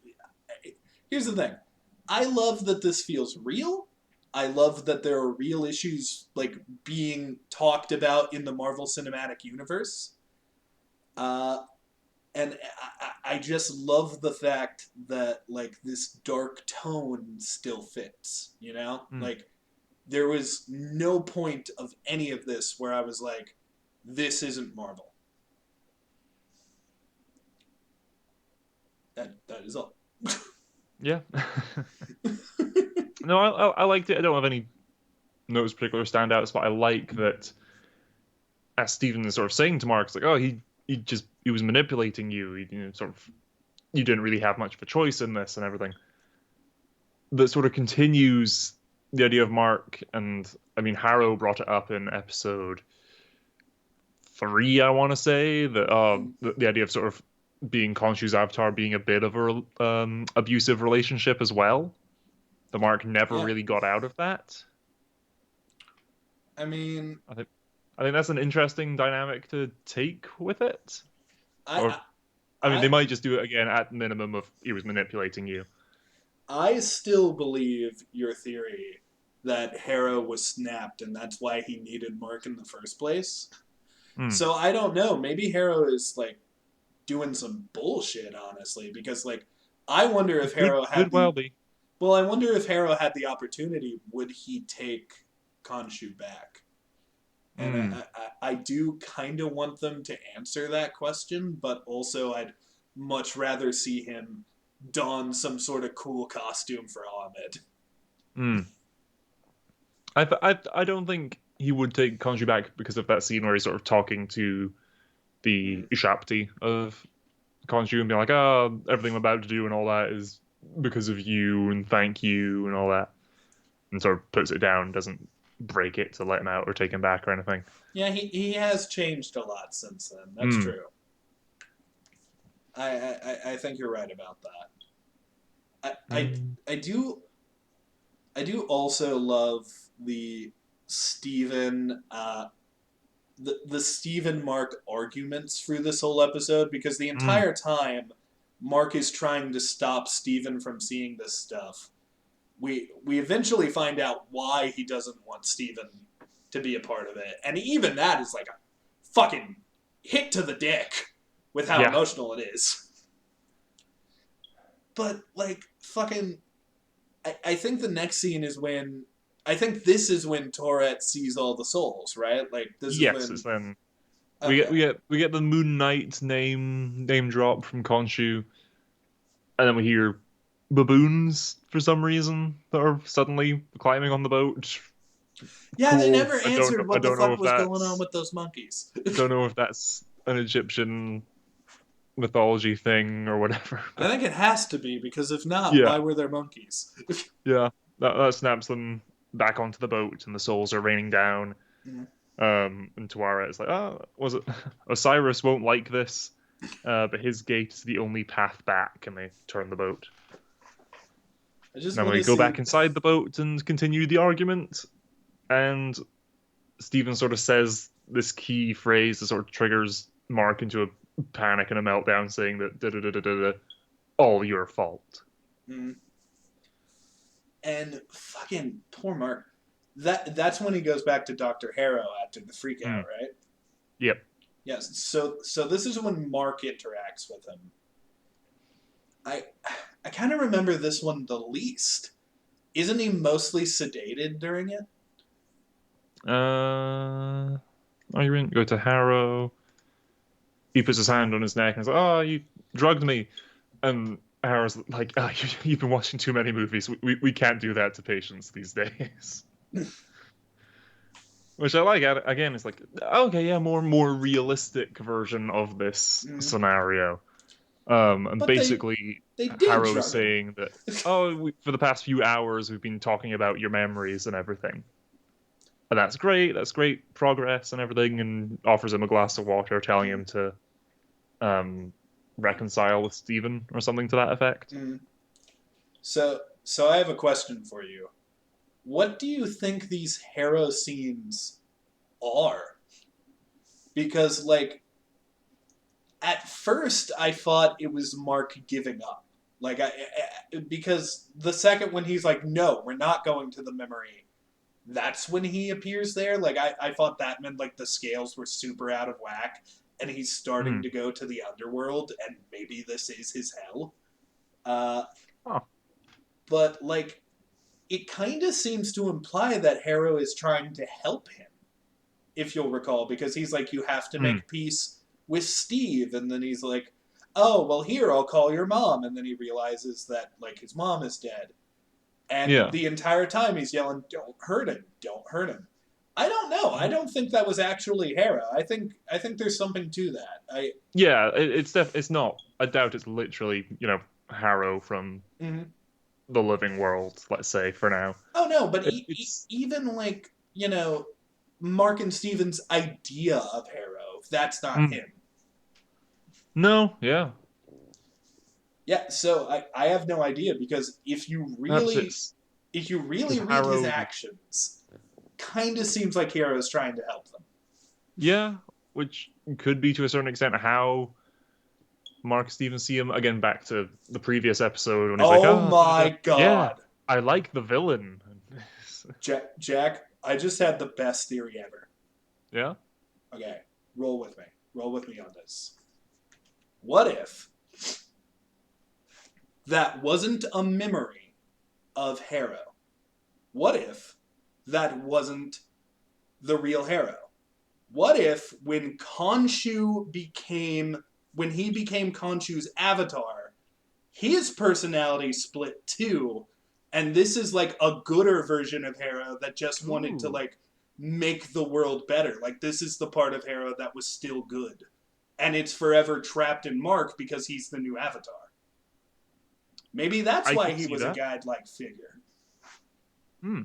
Here's the thing. I love that this feels real. I love that there are real issues like being talked about in the Marvel Cinematic Universe. Uh, and I just love the fact that like this dark tone still fits. You know, mm. like there was no point of any of this where I was like, this isn't Marvel. That is all. Yeah. No, I liked it. I don't have any notes particular standouts, but I like that as Stephen is sort of saying to Mark, it's like, oh, he was manipulating you. Sort of you didn't really have much of a choice in this and everything. That sort of continues the idea of Mark, and I mean Harrow brought it up in episode 3, I want to say, that the idea of sort of being Khonshu's avatar being a bit of a abusive relationship as well. The Mark never Yeah. really got out of that. I mean, I think I think that's an interesting dynamic to take with it. Or I I mean, I they might just do it again at minimum of he was manipulating you. I still believe your theory that Harrow was snapped and that's why he needed Mark in the first place. Hmm. So I don't know. Maybe Harrow is like doing some bullshit, honestly, because like I wonder if Harrow had Could well the be. well, I wonder if Harrow had the opportunity, would he take Khonshu back? And Hmm. I do kind of want them to answer that question, but also I'd much rather see him don some sort of cool costume for Ahmed. Hmm. I don't think he would take Kanji back because of that scene where he's sort of talking to the Mm. Ushapti of Khonshu and being like, "Oh, everything I'm about to do and all that is because of you and thank you and all that," and sort of puts it down, doesn't break it to let him out or take him back or anything. Yeah, he has changed a lot since then. That's Hmm. true. I think you're right about that. Hmm. I do also love the Stephen the Stephen Mark arguments through this whole episode because the Hmm. entire time Mark is trying to stop Stephen from seeing this stuff. We eventually find out why he doesn't want Stephen to be a part of it, and even that is like a fucking hit to the dick with how Yeah. emotional it is. But like fucking, I think the next scene is when I think this is when Tourette sees all the souls, right? Like this is Yes, when it's then okay, we get the Moon Knight name drop from Khonshu, and then we hear baboons for some reason that are suddenly climbing on the boat. yeah, they Cool. never answered I what the don't know fuck if was going on that's with those monkeys. an Egyptian mythology thing or whatever. I But think it has to be because if not, yeah, why were there monkeys? yeah, that snaps them back onto the boat, and the souls are raining down. And Tuara is like, oh, was it Osiris won't like this, but his gate is the only path back, and they turn the boat. I just Then want we to go see. back inside the boat and continue the argument, and Stephen sort of says this key phrase that sort of triggers Mark into a panic and a meltdown, saying that da da da da da, all your fault. Mm. And fucking poor Mark. That's when he goes back to Doctor Harrow after the freak out, Hmm. right? Yep. Yes. So this is when Mark interacts with him. I I kind of remember this one the least. Isn't he mostly sedated during it? Irene, go to Harrow. He puts his hand on his neck and is like, "Oh, you drugged me." And Harrow's like, oh, you've been watching too many movies. We can't do that to patients these days. Which I like. Again, it's like, okay, yeah, more realistic version of this Mm. scenario. And But basically, they did Harrow's drug him. saying that, oh, for the past few hours, we've been talking about your memories and everything. And that's great. That's great progress and everything. And offers him a glass of water, telling Mm. him to um, reconcile with Stephen or something to that effect. Mm. So I have a question for you. What do you think these Harrow scenes are? Because like at first I thought it was Mark giving up. Like because the second when he's like, no, we're not going to the memory, that's when he appears there. Like I thought that meant like the scales were super out of whack and he's starting Hmm. to go to the underworld and maybe this is his hell. Uh, Oh. but like it kind of seems to imply that Harrow is trying to help him, if you'll recall, because he's like, you have to Hmm. make peace with Steve, and then he's like, oh, well, here, I'll call your mom, and then he realizes that like his mom is dead, and Yeah. the entire time he's yelling, don't hurt him, don't hurt him. I don't know. I don't think that was actually Hera. I think there's something to that. Yeah, it's not. I doubt it's literally, Harrow from Mhm. the living world, let's say, for now. Oh no, but It's even like Mark and Steven's idea of Harrow, that's not mm, him. no, yeah. Yeah, so I have no idea because Perhaps if you really it's read his Harrow. actions, kind of seems like Hero's trying to help them. Yeah, which could be to a certain extent how Mark Stevens see him. Again, back to the previous episode when he's like, Oh "Oh, my yeah, god. I like the villain." Jack, I just had the best theory ever. Yeah. Okay, roll with me. Roll with me on this. What if that wasn't a memory of Harrow? What if that wasn't the real Harrow? What if when when he became Khonshu's avatar, his personality split too, and this is like a gooder version of Harrow that just wanted to Ooh. like make the world better. Like this is the part of Harrow that was still good. And it's forever trapped in Mark because he's the new avatar. Maybe that's I why could he see was a that. guide-like figure. Hmm.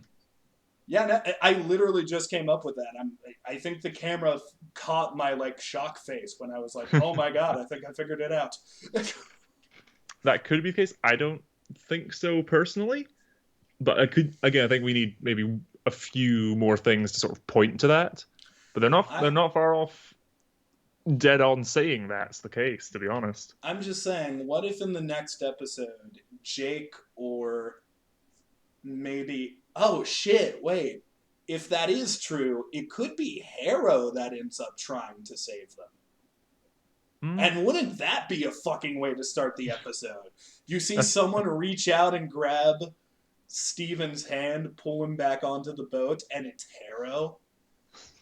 Yeah, no, I literally just came up with that. I think the camera caught my like shock face when I was like, "Oh my god, I think I figured it out." That could be the case. I don't think so personally, but I could. Again, I think we need maybe a few more things to sort of point to that. But they're not. I They're not far off. Dead on saying that's the case, to be honest. I'm just saying, what if in the next episode, Jake or maybe oh shit, wait. If that is true, it could be Harrow that ends up trying to save them. Hmm. And wouldn't that be a fucking way to start the episode? You see someone reach out and grab Steven's hand, pull him back onto the boat, and it's Harrow.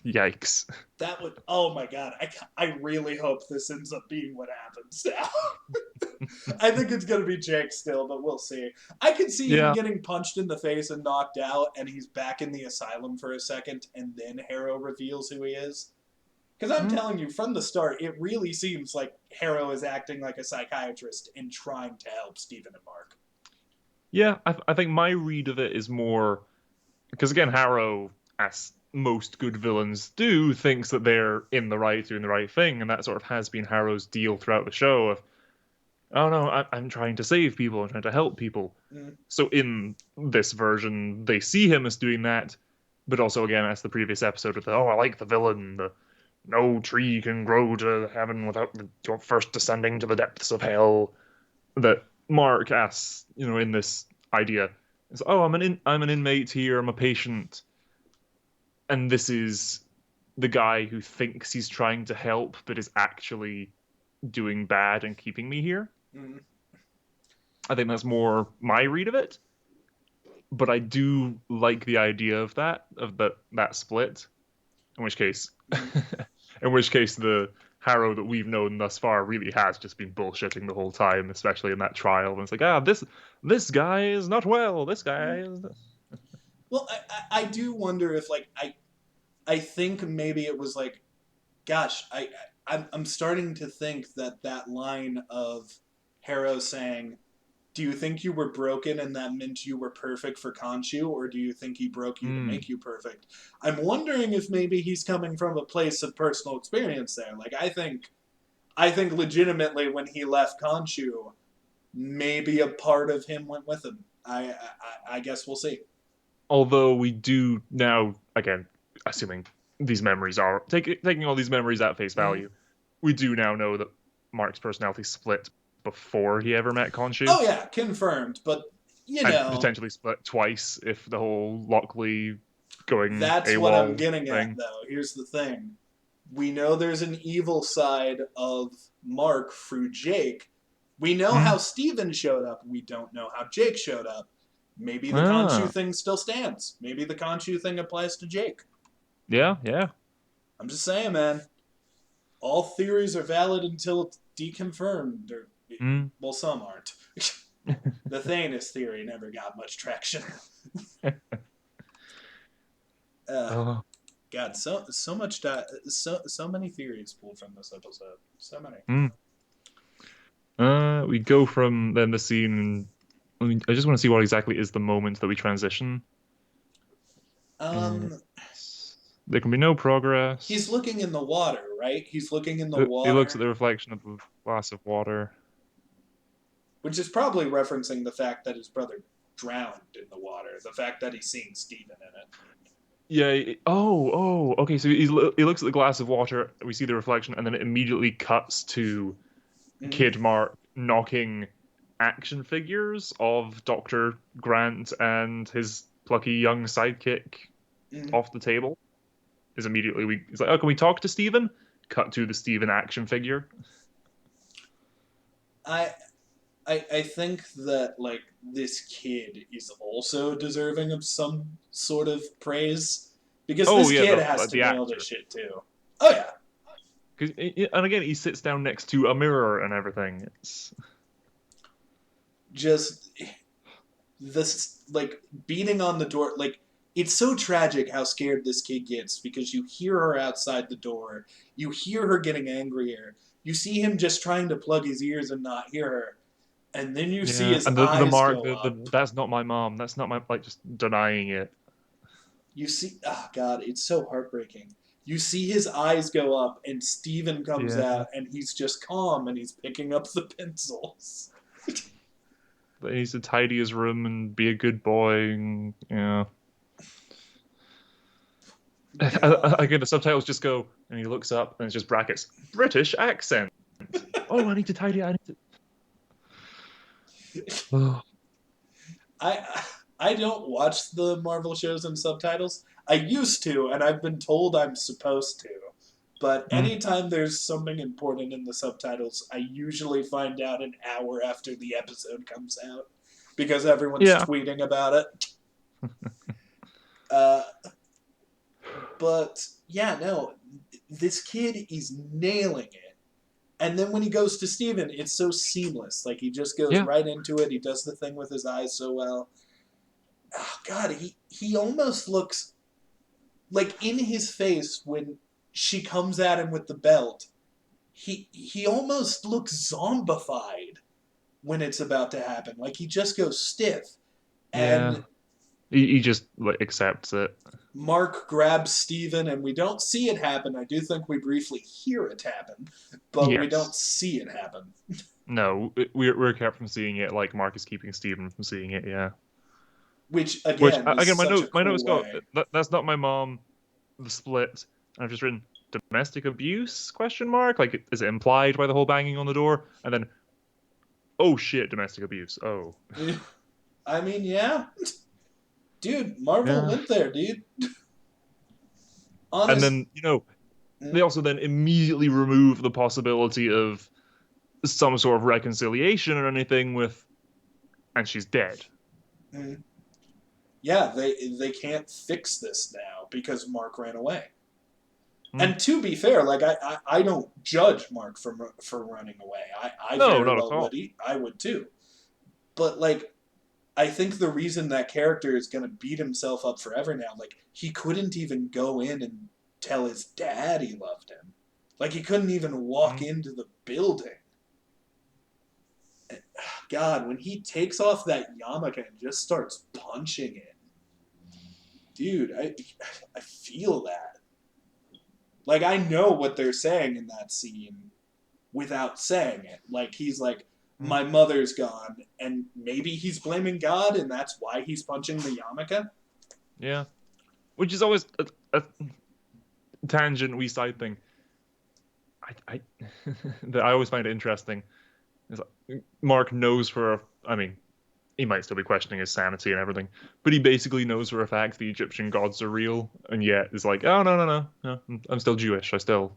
Yikes. That would, oh my god, I really hope this ends up being what happens now. I think it's going to be Jake still, but we'll see. I could see him Yeah. getting punched in the face and knocked out, and he's back in the asylum for a second, and then Harrow reveals who he is. Because I'm Hmm. telling you, from the start, it really seems like Harrow is acting like a psychiatrist and trying to help Stephen and Mark. Yeah, I think my read of it is more because again, Harrow, as most good villains do, thinks that they're in the right, doing the right thing, and that sort of has been Harrow's deal throughout the show. Of, oh no, I'm trying to save people, I'm trying to help people. Mm. So in this version, they see him as doing that, but also again, as the previous episode with the, oh, I like the villain, the no tree can grow to heaven without first descending to the depths of hell. That Mark asks, in this idea, is, oh, I'm an inmate here, I'm a patient, and this is the guy who thinks he's trying to help, but is actually doing bad and keeping me here. Mm. I think that's more my read of it, but I do like the idea of that split. In which case, Mm. the Harrow that we've known thus far really has just been bullshitting the whole time, especially in that trial. And it's like, this guy is not well. This guy Mm. is. Well, I do wonder if, like, I think maybe it was like, gosh, I'm starting to think that that line of Harrow saying, do you think you were broken and that meant you were perfect for Khonshu, or do you think he broke you to Mm, make you perfect? I'm wondering if maybe he's coming from a place of personal experience there. Like I think legitimately when he left Khonshu, maybe a part of him went with him. I guess we'll see. although we do now, again, assuming these memories are taking all these memories at face Mm-hmm. value, we do now know that Mark's personality split before he ever met Khonshu, Oh yeah, confirmed. But you and know, potentially split twice if the whole Lockley going that's what I'm AWOL getting at thing. though. Here's the thing. We know there's an evil side of Mark through Jake. We know Mm. how Steven showed up. We don't know how Jake showed up. Maybe the Khonshu Ah, thing still stands. Maybe the Khonshu thing applies to Jake. yeah, yeah. I'm just saying, man. All theories are valid until deconfirmed. Or, Mm. well, some aren't. The Thanos theory never got much traction. Uh, Oh. God, so many theories pulled from this episode. So many. Mm. We go from then the scene. I mean, I just want to see what exactly is the moment that we transition. Um, There can be no he's progress. looking in the water, right? He's looking in the He looks at water, the reflection of the glass of water. which is probably referencing the fact that his brother drowned in the water. The fact that he's seeing Steven in it. Yeah. Okay. So he looks at the glass of water. We see the reflection, and then it immediately cuts to Mhm. Kid Mark knocking action figures of Doctor Grant and his plucky young sidekick Mhm. off the table. Is immediately he's like, oh, can we talk to Steven? Cut to the Steven action figure. I I think that like this kid is also deserving of some sort of praise because Oh this yeah, kid has to the nail this actor. shit too. Oh yeah, And again, he sits down next to a mirror and everything. It's just this like beating on the door. Like it's so tragic how scared this kid gets because you hear her outside the door, you hear her getting angrier, you see him just trying to plug his ears and not hear her, and then you see yeah, his and the eyes mark, go up. that's not my mom. That's not my like just denying it. You see, oh god, it's so heartbreaking. You see his eyes go up, and Steven comes Yeah, out, and he's just calm, and he's picking up the pencils. but he needs to tidy his room and be a good boy. And, yeah. God. Again, the subtitles just go, and he looks up, and it's just brackets British accent. Oh, I need to tidy. I need to. Oh, I I don't watch the Marvel shows in subtitles. I used to, and I've been told I'm supposed to. But mm, anytime there's something important in the subtitles, I usually find out an hour after the episode comes out because everyone's yeah, tweeting about it. Uh, but yeah, no, this kid is nailing it. And then when he goes to Steven, it's so seamless. Like he just goes yeah, right into it. He does the thing with his eyes so well. Oh, God, he almost looks like in his face when she comes at him with the belt. He almost looks zombified when it's about to happen. Like he just goes stiff. yeah. And He just like accepts it. Mark grabs Steven, and we don't see it happen. I do think we briefly hear it happen, but we Yes. don't see it happen. No, we're kept from seeing it. Like Mark is keeping Steven from seeing it. Yeah. Which, Which again, is again, such a my cool notes go. way. That's not my mom. The split. I've just written domestic abuse question mark. Like, is it implied by the whole banging on the door? And then, oh shit, domestic abuse. Oh. I mean, yeah. Dude, Marvel Yeah. went there, dude. And Honest. then they also then immediately remove the possibility of some sort of reconciliation or anything with, and she's dead. Mm, yeah, they can't fix this now because Mark ran away. Hmm. And to be fair, like I don't judge Mark for running away. I No, very not at well would all. eat. I would too. But like I think the reason that character is gonna beat himself up forever now, like he couldn't even go in and tell his dad he loved him. Like he couldn't even walk Hmm. into the building. God, when he takes off that yarmulke and just starts punching it, dude, I feel that. Like I know what they're saying in that scene without saying it. Like he's like, Hmm. my mother's gone, and maybe he's blaming God, and that's why he's punching the yarmulke. Yeah. Which is always a tangent we side thing. I that I always find it interesting. Is like, Mark knows I mean, he might still be questioning his sanity and everything, but he basically knows for a fact the Egyptian gods are real, and yet is like, oh no, I'm still Jewish. I still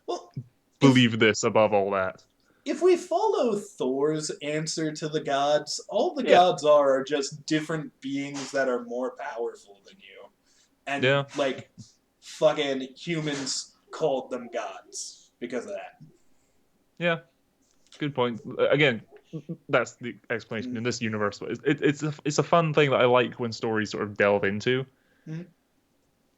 Well, if believe this above all that. if we follow Thor's answer to the gods, all the Yeah, gods are just different beings that are more powerful than you. And yeah, like fucking humans called them gods because of that. yeah. Good point. Again, that's the explanation Mm-hmm. in this universe. But it's a fun thing that I like when stories sort of delve into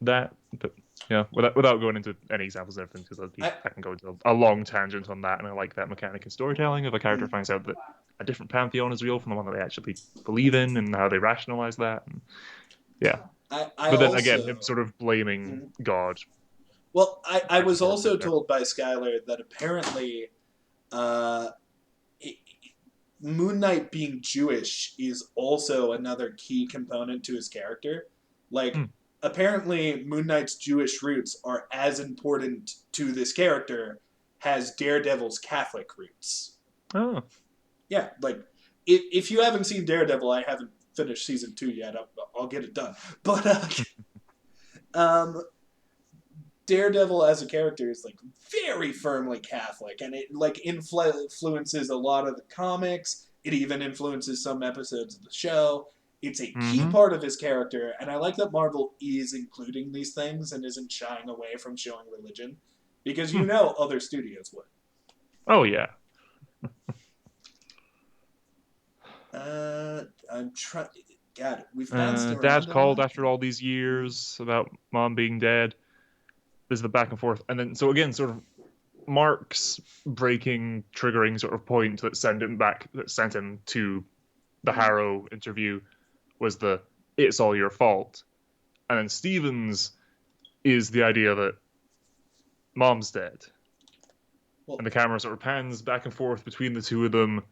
that. But yeah, without going into any examples and everything, because I, I can go into a long tangent on that, and I like that mechanic in storytelling. If a character mm, finds out that a different pantheon is real from the one that they actually believe in, and how they rationalize that, and yeah. I But then again, him also sort of blaming mm, God well, I brings was more also perspective. told by Skylar that apparently uh, it, Moon Knight being Jewish is also another key component to his character. Hmm. Like apparently Moon Knight's Jewish roots are as important to this character as Daredevil's Catholic roots. Oh. Yeah, like if you haven't seen Daredevil, I haven't finished season 2 yet. I'll get it done. But um, Daredevil as a character is like very firmly Catholic, and it like influences a lot of the comics. It even influences some episodes of the show. It's a key Mm-hmm. part of his character, and I like that Marvel is including these things and isn't shying away from showing religion, because Hmm. other studios would. Oh yeah. I'm trying. God, we've bounced Dad around a called lot. after all these years about mom being dead. There's the back and forth, and then so again, sort of Mark's breaking, triggering sort of point that sent him to the Mm. Harrow interview was the "it's all your fault," and then Stevens is the idea that mom's dead, Well, and the camera sort of pans back and forth between the two of them,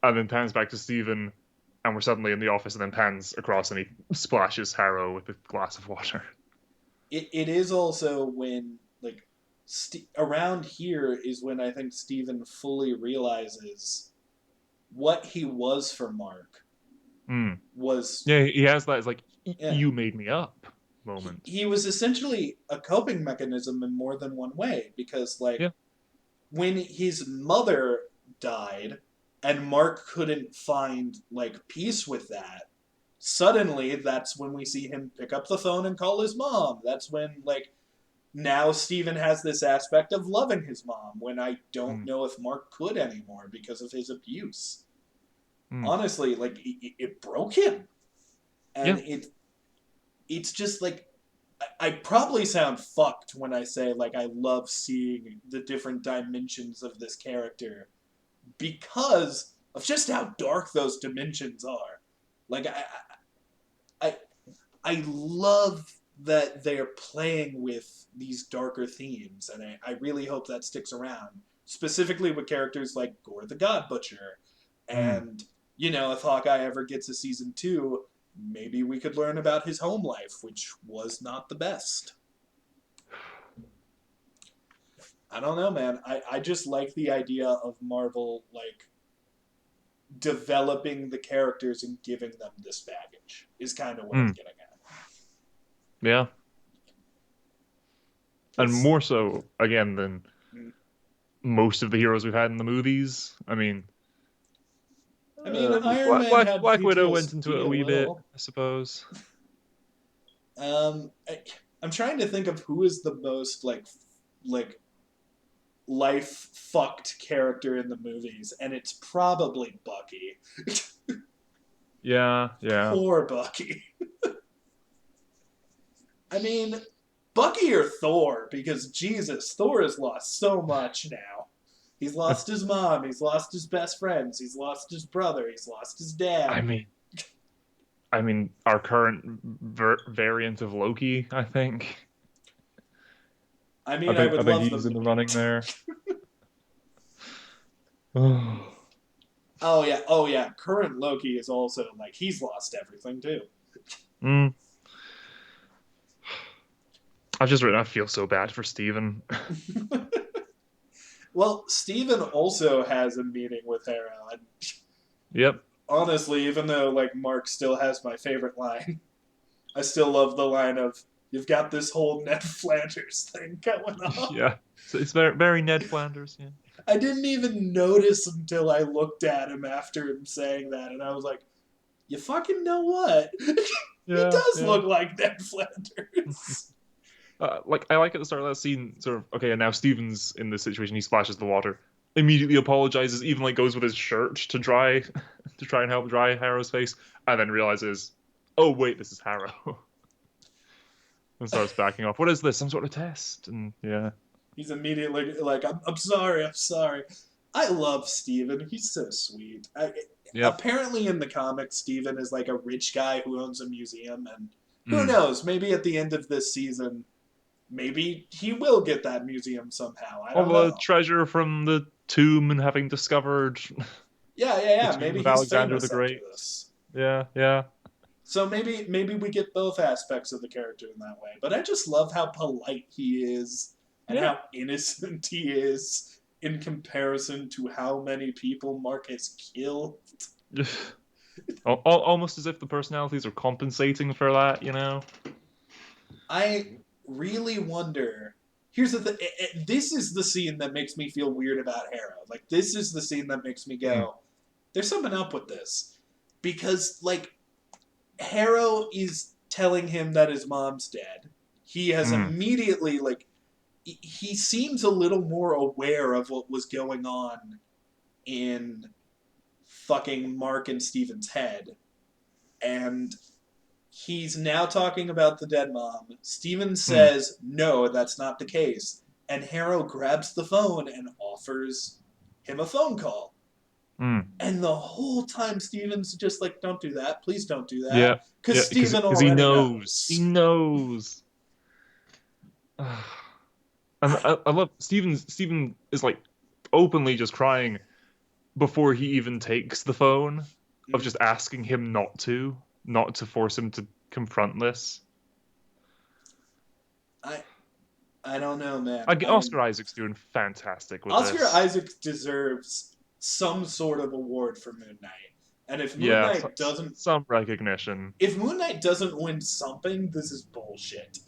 and then pans back to Steven, and we're suddenly in the office, and then pans across, and he splashes Harrow with a glass of water. it is also when like around here is when I think Steven fully realizes what he was for Mark Mm. was. Yeah, he has that. It's like Yeah, you made me up moment. he was essentially a coping mechanism in more than one way, because like Yeah. when his mother died and Mark couldn't find like peace with that, suddenly that's when we see him pick up the phone and call his mom. That's when like now Steven has this aspect of loving his mom when I don't Mm. know if Mark could anymore because of his abuse. Mm. Honestly, like it broke him. And Yeah. it's just like I probably sound fucked when I say like I love seeing the different dimensions of this character because of just how dark those dimensions are. Like I I love that they're playing with these darker themes, and I really hope that sticks around. Specifically with characters like Gore the God Butcher, Mm. and if Hawkeye ever gets a season 2, maybe we could learn about his home life, which was not the best. I don't know, man. I just like the idea of Marvel like developing the characters and giving them this baggage. Is kind of what I'm Mm. getting at. Yeah. And Because more so again than most of the heroes we've had in the movies. I mean, Iron Man had Black Widow went into PTSD it a a wee bit, little. I suppose. I'm trying to think of who is the most like life fucked character in the movies, and it's probably Bucky. Yeah, yeah. Poor Bucky. I mean, Bucky or Thor, because Jesus, Thor has lost so much now. He's lost his mom, he's lost his best friends, he's lost his brother, he's lost his I dad. mean, our current variant of Loki, I think. I I would think love he's them in to the meet. running there. Oh. Oh yeah. Current Loki is also like he's lost everything too. Mm. I've just written. I feel so bad for Steven. Well, Steven also has a meeting with Hera. And Yep. honestly, even though like Mark still has my favorite line, I still love the line of "You've got this whole Ned Flanders thing going on." Yeah. So it's very very Ned Flanders. Yeah. I didn't even notice until I looked at him after him saying that, and I was like, "You fucking know what? He Yeah. does Yeah. look like Ned Flanders." Like I like at the start of that scene, sort of okay, and now Steven's in this situation. He splashes the water, immediately apologizes, even like goes with his shirt to dry, to try and help dry Harrow's face, and then realizes, oh wait, this is Harrow, and starts backing off. What is this? Some sort of test? And yeah, He's immediately like, I'm sorry, I'm sorry. I love Steven. He's so sweet. yep. Apparently, in the comics, Steven is like a rich guy who owns a museum, and who Mm. knows? Maybe at the end of this season, maybe he will get that museum somehow. I All don't the know. treasure from the tomb and having discovered Yeah, yeah, the yeah. tomb Maybe of he's Alexander the famous after Great. this. Yeah, yeah. So maybe we get both aspects of the character in that way. But I just love how polite he is and Yeah. how innocent he is in comparison to how many people Mark has killed. Almost as if the personalities are compensating for that, you know? I really wonder. Here's the thing. This is the scene that makes me feel weird about Harrow. Like, this is the scene that makes me Mm, go, there's something up with this. Because, like, Harrow is telling him that his mom's dead. He has mm, immediately, like, he seems a little more aware of what was going on in fucking Mark and Steven's head. And he's now talking about the dead mom. Steven mm, says, no, that's not the case. And Harrow grabs the phone and offers him a phone call. mm. And the whole time, Steven's just like, don't do that. Please don't do Yeah, that. yeah, Because Steven because he already knows. He knows. knows. And I, I love Steven is like openly just crying before he even takes the phone, of just asking him not to force him to confront this. I, I don't know, man. Oscar Isaac's doing fantastic with Oscar this. Isaac deserves some sort of award for Moon Knight. And Yeah, some recognition. If Moon Knight doesn't win something, this is bullshit.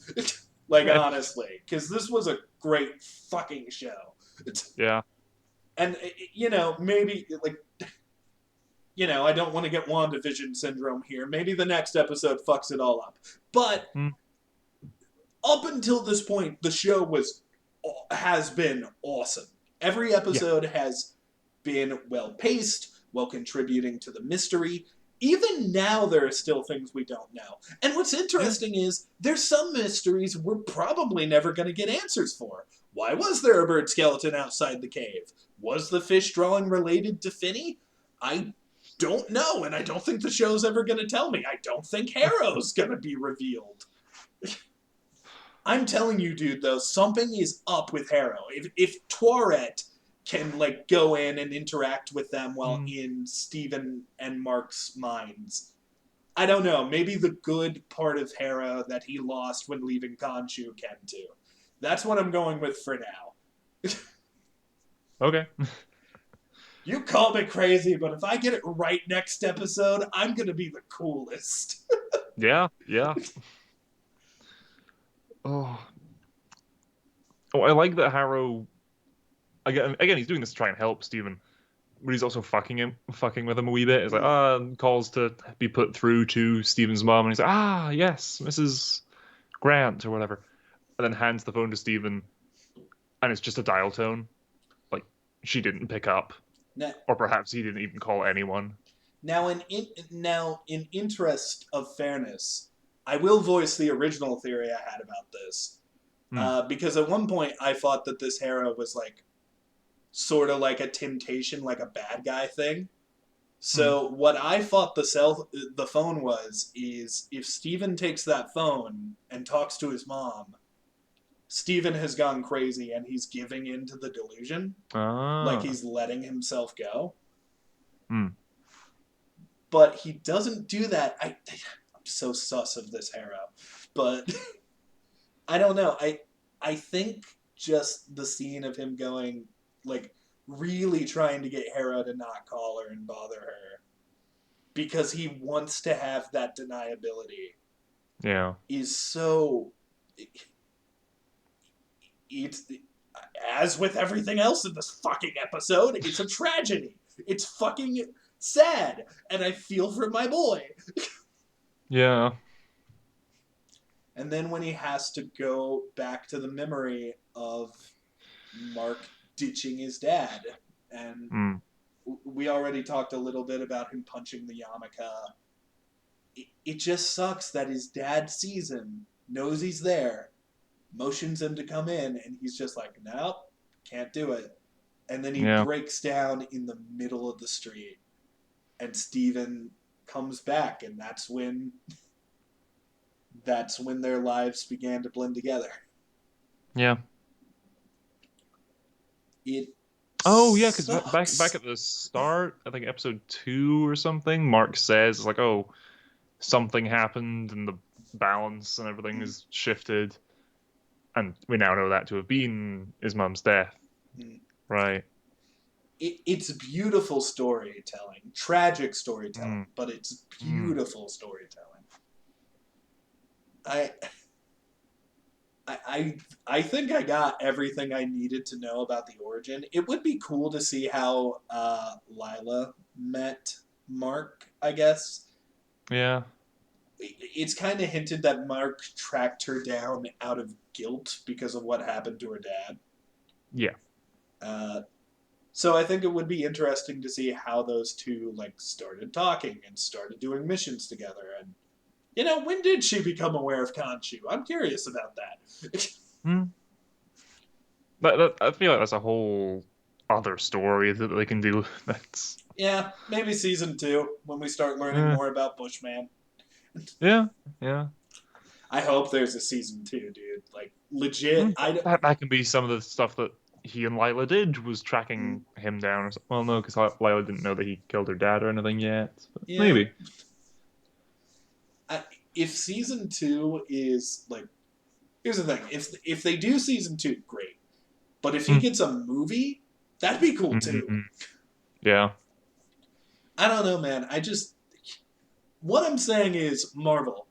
Like, honestly, because this was a great fucking show. Yeah. And, maybe, like, I don't want to get WandaVision syndrome here. Maybe the next episode fucks it all up. But Mm, up until this point, the show has been awesome. Every yeah. episode has been well paced, while contributing to the mystery. Even now, there are still things we don't know. And what's Yeah. interesting is there's some mysteries we're probably never going to get answers for. Why was there a bird skeleton outside the cave? Was the fish drawing related to Finney? I don't know, and I don't think the show's ever going to tell me. I don't think Harrow's going to be revealed. I'm telling you, dude, though, something is up with Harrow. If Tourette can like go in and interact with them while Mm, in Stephen and Mark's minds. I don't know. Maybe the good part of Harrow that he lost when leaving Khonshu can too. That's what I'm going with for now. okay. You call me crazy, but if I get it right next episode, I'm gonna be the coolest. Yeah, yeah. Oh, oh, I like that Harrow. Again, he's doing this to try and help Steven, but he's also fucking with him a wee bit. It's like, calls to be put through to Steven's mom, and he's like, yes, Mrs. Grant or whatever, and then hands the phone to Steven, and it's just a dial tone, like she didn't pick up, Now, or perhaps he didn't even call anyone. now in interest of fairness, I will voice the original theory I had about this. Hmm. Because at one point I thought that this Hera was like sort of like a temptation, like a bad guy thing. Hmm. So what I thought the phone was is if Steven takes that phone and talks to his mom, Steven has gone crazy and he's giving in to the delusion, like Ah. he's letting himself go. Hmm. But he doesn't do that. I'm so sus of this Hera, but I don't know. I think just the scene of him going like really trying to get Hera to not call her and bother her because he wants to have that deniability Yeah. is so it's as with everything else in this fucking episode, it's a tragedy. It's fucking sad and I feel for my boy. Yeah. And then when he has to go back to the memory of Mark ditching his dad, and Hmm. we already talked a little bit about him punching the yarmulke. It just sucks that his dad sees him, knows he's there, motions him to come in, and he's just like, nope, can't do it. And then he Yeah. breaks down in the middle of the street, and Steven comes back, and that's when their lives began to blend together. Yeah. It Oh yeah, because back sucks. at the start, I think episode 2 or something, Mark says like, "Oh, something happened and the balance and everything Mm, is shifted, and we now know that to have been his mum's death, mm. right? It's beautiful storytelling, tragic storytelling, Mm, but it's mm, beautiful storytelling. I I I think I got everything I needed to know about the origin. It would be cool to see how Lila met Mark, I guess. yeah, It's kind of hinted that Mark tracked her down out of guilt because of what happened to her dad. yeah. Uh, so I think it would be interesting to see how those two like started talking and started doing missions together. And when did she become aware of Khonshu? I'm curious about that. Mm. I feel like that's a whole other story that they can do. That's Yeah, maybe season two when we start learning eh, more about Bushman. yeah, yeah. I hope there's a season two, dude. Like legit. I don't. That can be some of the stuff that he and Lila did was Mm, tracking him down. Or something. Well, no, because Lila didn't know that he killed her dad or anything yet. But yeah. maybe. I, if season two is like, here's the thing: if they do season two, great. But if he Mm, gets a movie, that'd be cool too. mm. Yeah. I don't know, man. What I'm saying is Marvel.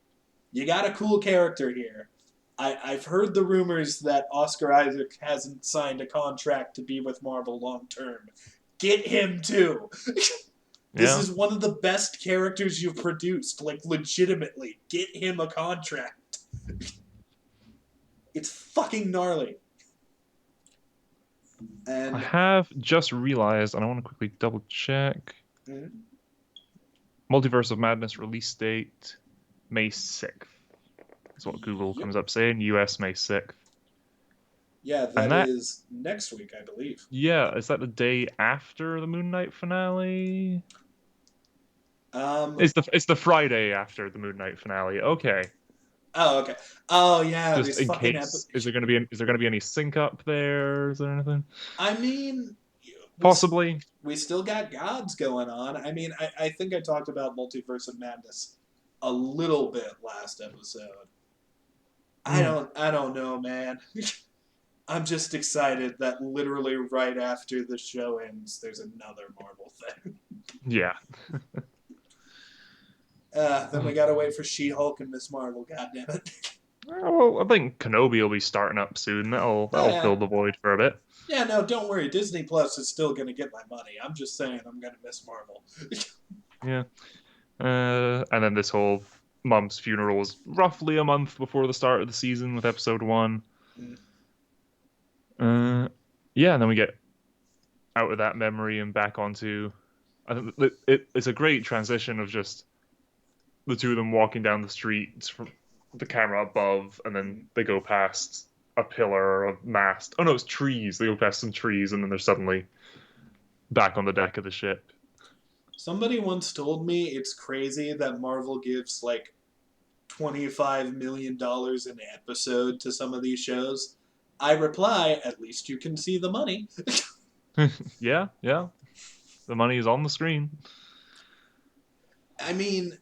You got a cool character here. I've heard the rumors that Oscar Isaac hasn't signed a contract to be with Marvel long term. Get him too. This Yeah. is one of the best characters you've produced. Like, legitimately. Get him a contract. It's fucking gnarly. I And. have just realized, and I want to quickly double check. Mm, Multiverse of Madness release date May 6th. That's what Google yep. comes up saying. US May 6th. Yeah, And that that, is next week, I believe. yeah, is that the day after the Moon Knight finale? Um. It's the Friday after the Moon Knight finale. Okay. Oh, okay. Oh, yeah, Just this in fucking case, is there gonna be any sync up there? Is there anything? I mean, we Possibly. we still got gods going on. I mean, I think I talked about Multiverse of Madness a little bit last episode. Mm, I don't know, man. I'm just excited that literally right after the show ends, there's another Marvel thing. yeah. Then we gotta wait for She-Hulk and Miss Marvel. God damn it! Well, I think Kenobi will be starting up soon. Oh That'll yeah, fill the void for a bit. yeah. No, don't worry. Disney Plus is still gonna get my money. I'm just saying I'm gonna miss Marvel. Yeah. And then this whole mum's funeral was roughly a month before the start of the season with episode one. Mm, Uh, yeah, and then we get out of that memory and back onto. I think it's a great transition of just the two of them walking down the street from the camera above, and then mm. they go past a pillar, a mast. Oh no, it's trees. They go past some trees, and then they're suddenly back on the deck of the ship. Somebody once told me it's crazy that Marvel gives like $25 million an episode to some of these shows. I reply, at least you can see the money. Yeah, yeah. The money is on the screen. I mean,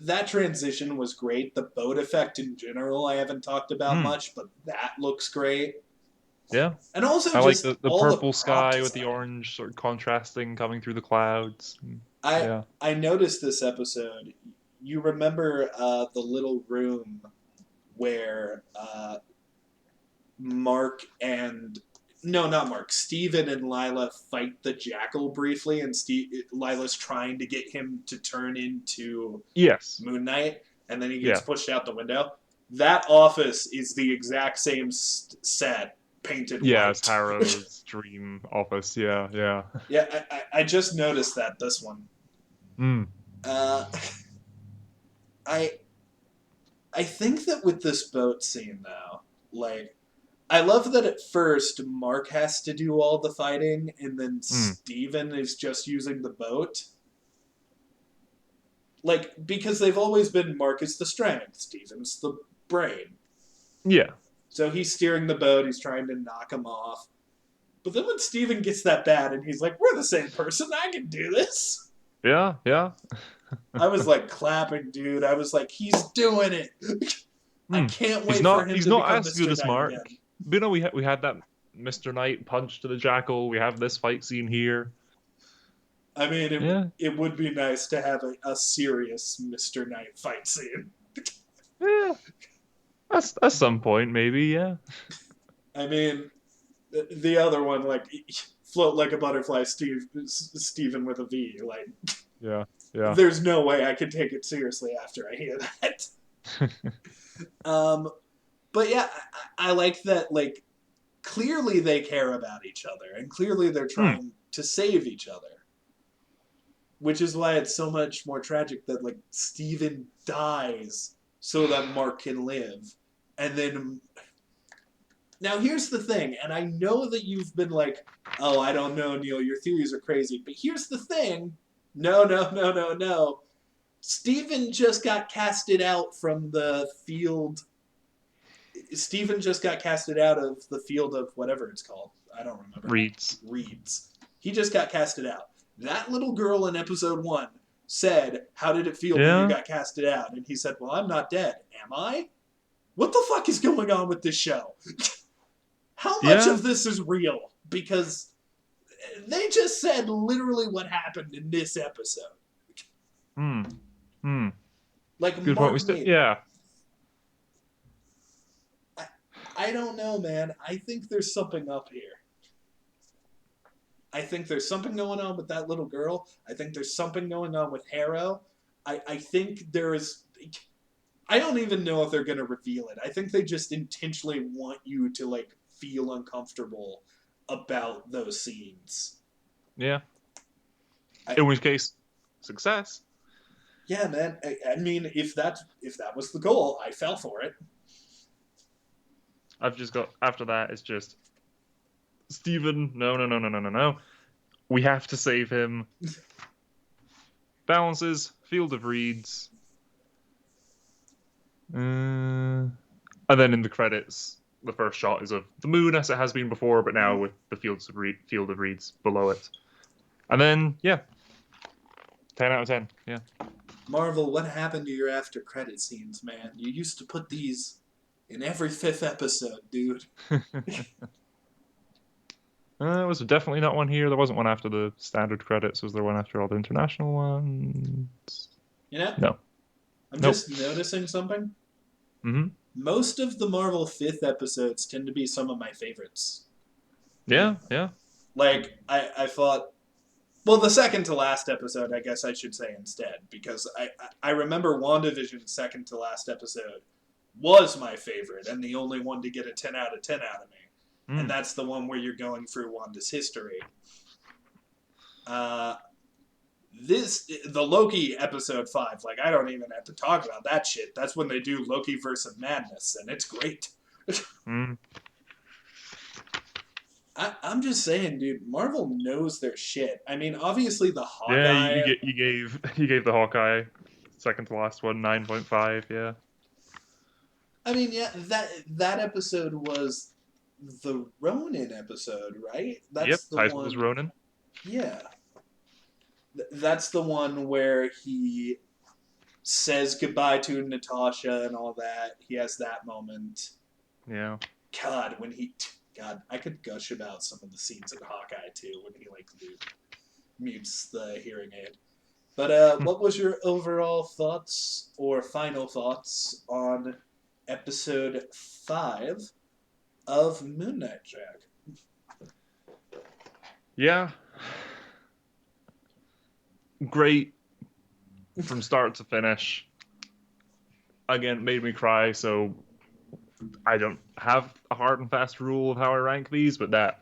that transition was great. The boat effect in general, I haven't talked about Mm, much, but that looks great. yeah. And also, I like just the all the purple prop sky with the design. orange sort of contrasting coming through the clouds. I Yeah. I noticed this episode. You remember the little room where Mark and no, not Mark. Steven and Lila fight the jackal briefly, and Lila's trying to get him to turn into Yes. Moon Knight, and then he gets Yeah. pushed out the window. That office is the exact same set, painted Yeah, it's white. Harrow's dream office. Yeah, yeah. Yeah, I just noticed that this one. Mm, Uh, I I think that with this boat scene though, like I love that at first Mark has to do all the fighting and then mm. Steven is just using the boat. Like, because they've always been Mark is the strength, Steven's the brain. Yeah. So he's steering the boat, he's trying to knock him off. But then when Steven gets that bad and he's like, we're the same person, I can do this. Yeah, yeah. I was like clapping, dude. I was like, he's doing it. I Hmm. can't He's wait for not. him He's to not become as good Mr. as Knight Mark. again. But, we had that Mr. Knight punch to the Jackal. We have this fight scene here. I mean, Yeah. it would be nice to have a serious Mr. Knight fight scene. Yeah. At some point, maybe. Yeah. I mean, the other one, like, float like a butterfly, Steven with a V. Like, Yeah. Yeah. there's no way I can take it seriously after I hear that. Um, but yeah, I like that. Like, clearly they care about each other, and clearly they're Hmm. trying to save each other. Which is why it's so much more tragic that like Steven dies so that Mark can live, and then now here's the thing, and I know that you've been like, oh, I don't know, Neil, your theories are crazy, but here's the thing. No, no, no, no, no. Steven just got casted out from the field. Steven just got casted out of the field of whatever it's called. I don't remember now. Reeds. Reeds. He just got casted out. That little girl in episode 1 said, how did it feel when you Yeah. got casted out? And he said, well, I'm not dead. Am I? What the fuck is going on with this show? How much Yeah. of this is real? Because they just said literally what happened in this episode. Hmm. Hmm. Like, Good point. Mark made. Yeah. I don't know, man. I think there's something up here. I think there's something going on with that little girl. I think there's something going on with Harrow. I think there is. I don't even know if they're going to reveal it. I think they just intentionally want you to like feel uncomfortable about those scenes. Yeah. I, In which case, success. yeah, man. I mean, if that was the goal, I fell for it. I've just got after that. It's just Stephen. No, no, no, no, no, no, no. We have to save him. Balances. Field of Reeds. And then in the credits, the first shot is of the moon as it has been before, but now with the field of reeds below it. And then, yeah, 10 out of 10. Yeah. Marvel, what happened to your after credit scenes, man? You used to put these in every 5th episode, dude. There was definitely not one here. There wasn't one after the standard credits. Was there one after all the international ones? You know? No. I'm Nope. just noticing something. Mm-hmm. Most of the Marvel 5th episodes tend to be some of my favorites. Yeah, yeah. Like, I thought. Well, the second to last episode, I guess I should say instead, because I remember WandaVision's second to last episode was my favorite and the only one to get a 10 out of 10 out of me. And that's the one where you're going through Wanda's history. The Loki episode 5, like, I don't even have to talk about that shit. That's when they do Loki Verse of Madness, and it's great. I'm just saying, dude, Marvel knows their shit. I mean, obviously the Yeah, Hawkeye. you gave the Hawkeye second to last one 9.5. Yeah. I mean, yeah, that episode was the Ronin episode, right? Yep. That's the Title was one. Ronin. Yeah, that's the one where he says goodbye to Natasha and all that. He has that moment. Yeah. God, I could gush about some of the scenes in Hawkeye too when he like mutes the hearing aid. But what was your overall thoughts or final thoughts on episode 5 of Moon Knight, Jack? Yeah. Great from start to finish. Again, it made me cry, so I don't have a hard and fast rule of how I rank these, but that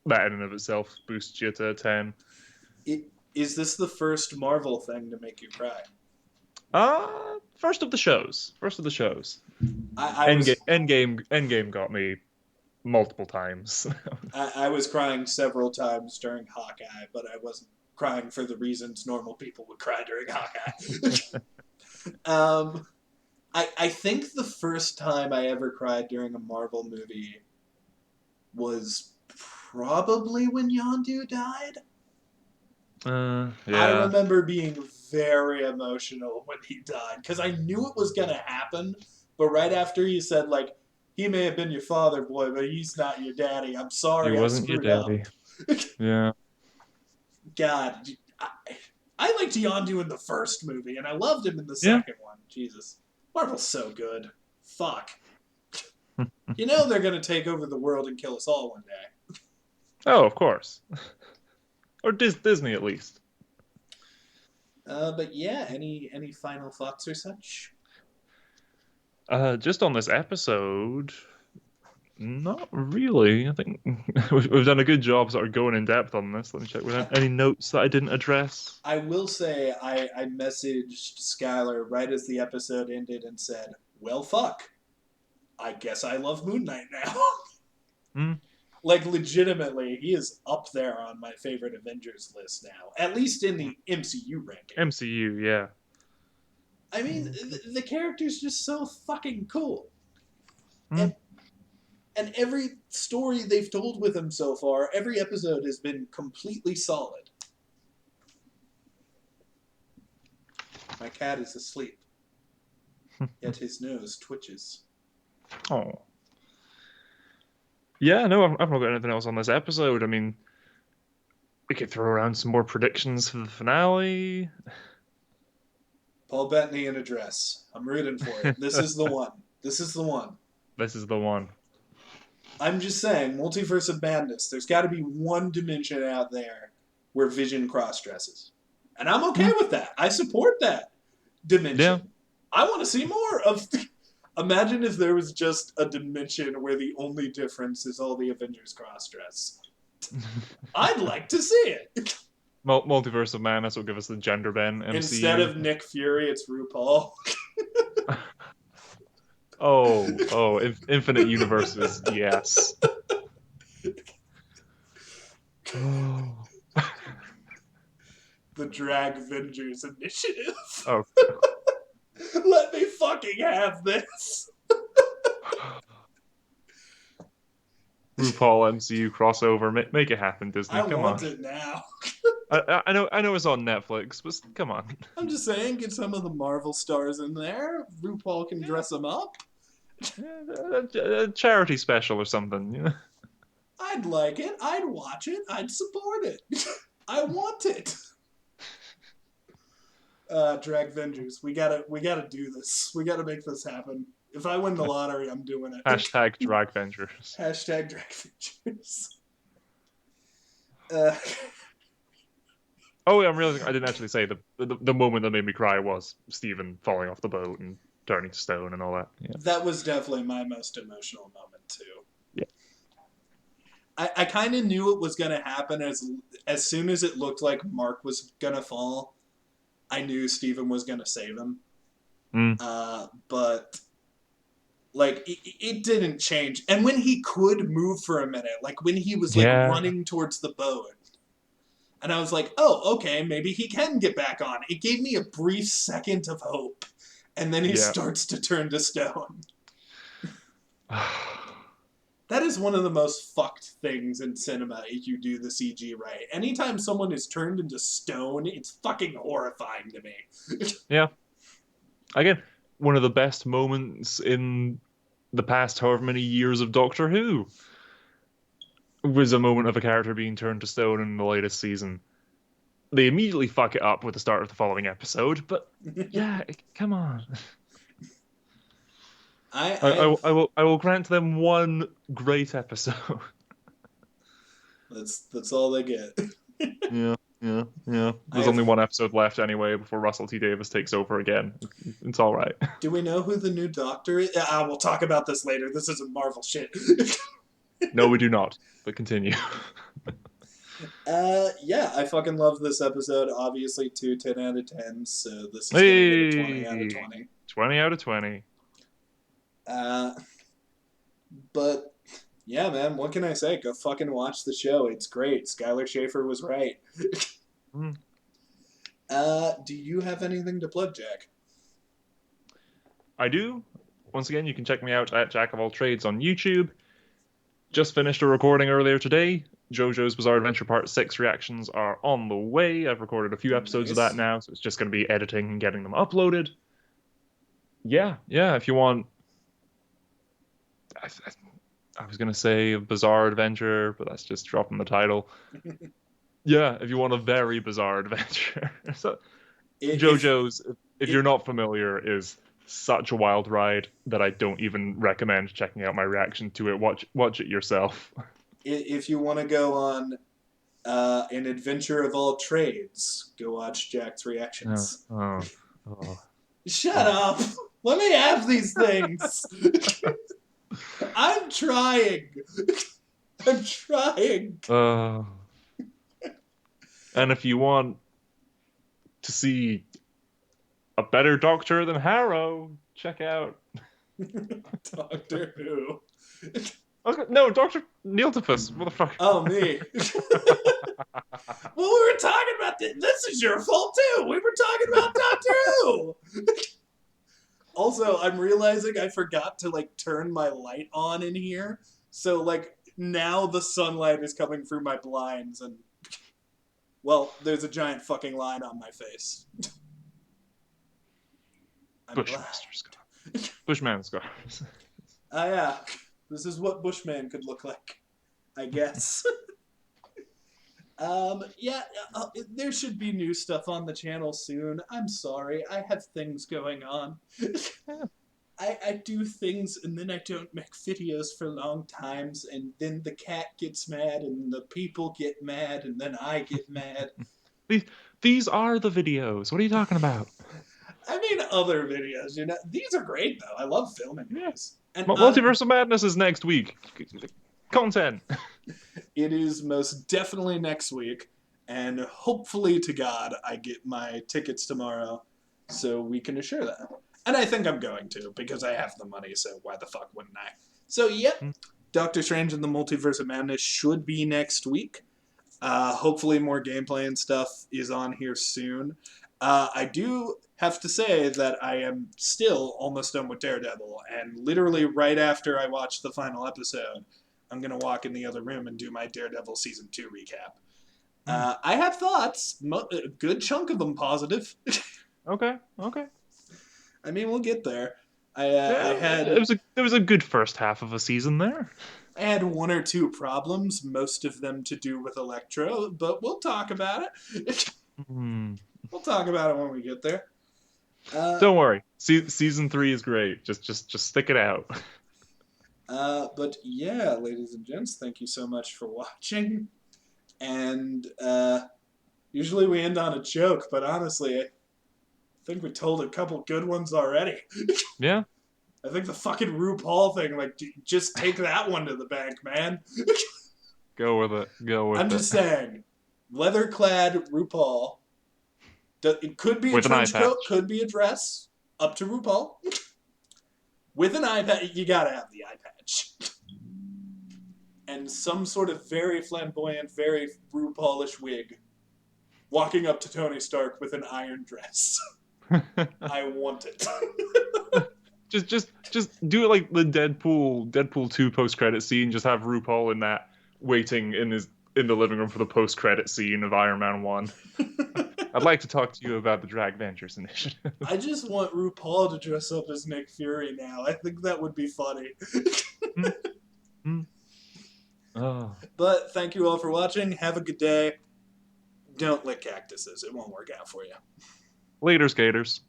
in and of itself boosts you to a 10. Is this the first Marvel thing to make you cry? First of the shows. First of the shows. I was Endgame got me multiple times. I was crying several times during Hawkeye, but I wasn't crying for the reasons normal people would cry during Hawkeye. I think the first time I ever cried during a Marvel movie was probably when Yondu died. Yeah. I remember being very emotional when he died because I knew it was gonna happen, but right after he said like, "He may have been your father, boy, but he's not your daddy. I'm He sorry, I wasn't your screwed up." daddy. Yeah. God, I, I liked Yondu in the first movie, and I loved him in the Yeah. second one. Jesus, Marvel's so good. Fuck. You know they're gonna take over the world and kill us all one day. Oh, of course. Or Disney at least. But yeah, any final thoughts or such? Just on this episode, not really. I think we've done a good job sort of going in depth on this. Let me check. I, Without any notes that I didn't address. I will say I messaged Skylar right as the episode ended and said, "Well, fuck. I guess I love Moon Knight now." Hmm. Like legitimately, he is up there on my favorite Avengers list now, at least in the MCU ranking. MCU, yeah. I mean, the character's just so fucking cool. Hmm. And and every story they've told with him so far, every episode has been completely solid. My cat is asleep, yet his nose twitches. Oh. Yeah, no, I've not got anything else on this episode. I mean, we could throw around some more predictions for the finale. Paul Bettany in a dress. I'm rooting for it. This is the one. This is the one. This is the one. I'm just saying, Multiverse of Madness, there's got to be one dimension out there where Vision cross dresses. And I'm okay with that. I support that dimension. Yeah. I want to see more of. Imagine if there was just a dimension where the only difference is all the Avengers cross dress. I'd like to see it. Multiverse of Madness will give us the gender bend MCU. Instead of Nick Fury, it's RuPaul. Oh, infinite universes, yes. Oh. The Drag Avengers Initiative. Oh. Let me fucking have this. RuPaul MCU crossover, make it happen, Disney. I Come want on. it now. I know it's on Netflix, but come on. I'm just saying, get some of the Marvel stars in there. RuPaul can dress them up. A charity special or something, you know? I'd like it. I'd watch it. I'd support it. I want it. Drag Avengers, we gotta do this. We gotta make this happen. If I win the lottery, I'm doing it. Hashtag Drag Vengers. Hashtag Drag Avengers. Oh, yeah, I'm realizing I didn't actually say the moment that made me cry was Stephen falling off the boat and turning to stone and all that. Yeah. That was definitely my most emotional moment too. Yeah. I kind of knew it was gonna happen as soon as it looked like Mark was gonna fall. I knew Stephen was gonna save him. But like it didn't change. And when he could move for a minute, like when he was like running towards the boat, and I was like, oh, okay, maybe he can get back on. It gave me a brief second of hope, and then he starts to turn to stone. That is one of the most fucked things in cinema if you do the CG right. Anytime someone is turned into stone, it's fucking horrifying to me. Yeah. Again, one of the best moments in the past however many years of Doctor Who was a moment of a character being turned to stone in the latest season. They immediately fuck it up with the start of the following episode, but yeah, come on. I will grant them one great episode. That's all they get. Yeah. There's only one episode left anyway before Russell T Davies takes over again. It's all right. Do we know who the new Doctor is? We'll talk about this later. This isn't Marvel shit. No, we do not. But continue. Yeah, I fucking love this episode. Obviously, 10 out of 10, so this is going to get a 20 out of 20. 20 out of 20. But yeah, man, what can I say? Go fucking watch the show. It's great. Skylar Schaefer was right. Do you have anything to plug, Jack? I do. Once again, you can check me out at Jack of All Trades on YouTube. Just finished a recording earlier today JoJo's Bizarre Adventure Part 6 reactions are on the way. I've recorded a few episodes of that Nice. now, so it's just going to be editing and getting them uploaded. Yeah, if you want... I was going to say a bizarre adventure, but that's just dropping the title. Yeah, if you want a very bizarre adventure. So, If JoJo's, if it, you're not familiar, is such a wild ride that I don't even recommend checking out my reaction to it. Watch it yourself. if you want to go on an adventure of all trades, go watch Jack's Oh, reactions. oh, oh, Shut oh. up! Let me have these things. I'm trying. I'm trying. Uh, and if you want to see a better Doctor than Harrow, check out. Doctor Who. No, Doctor Kneale Discuss, motherfucker. Oh, me. Well, we were talking about this. This is your fault too. We were talking about Doctor Who. Also, I'm realizing I forgot to like turn my light on in here. So like now the sunlight is coming through my blinds and well, there's a giant fucking line on my face. Bushmaster Scars. Bushman Scars. Ah, yeah. This is what Bushman could look like, I guess. Yeah, there should be new stuff on the channel soon. I'm sorry, I have things going on. I do things and then I don't make videos for long times, and then the cat gets mad, and the people get mad, and then I get mad. These are the videos. What are you talking about? I mean, other videos, you know. These are great, though. I love filming Yeah. these. And Multiverse of Madness is next week. Content. it is most definitely next week, and hopefully to God I get my tickets tomorrow so we can assure that. And I think I'm going to, because I have the money, so why the fuck wouldn't I? So, yep, Doctor Strange and the Multiverse of Madness should be next week. Hopefully more gameplay and stuff is on here soon. I do have to say that I am still almost done with Daredevil, and literally right after I watch the final episode, I'm going to walk in the other room and do my Daredevil Season 2 recap. I have thoughts, a good chunk of them positive. Okay. I mean, we'll get there. Yeah, there was a good first half of a season there. I had one or two problems, most of them to do with Electro, but we'll talk about it. We'll talk about it when we get there. Don't worry. Season 3 is great. Just stick it out. But yeah, ladies and gents, thank you so much for watching. And usually we end on a joke, but honestly, I think we told a couple good ones already. Yeah. I think the fucking RuPaul thing, like, just take that one to the bank, man. Go with it. I'm just saying, leather-clad RuPaul. It could be with a trench coat, patch. could be a dress, up to RuPaul. With an eye patch, you gotta have the eye patch. And some sort of very flamboyant, very RuPaulish wig. Walking up to Tony Stark with an iron dress. I want it. just do it like the Deadpool 2 post-credit scene. Just have RuPaul in that, waiting in the living room for the post-credit scene of Iron Man 1. I'd like to talk to you about the Drag Ventures initiative. I just want RuPaul to dress up as Nick Fury now. I think that would be funny. Oh. But thank you all for watching. Have a good day. Don't lick cactuses. It won't work out for you. Later, skaters.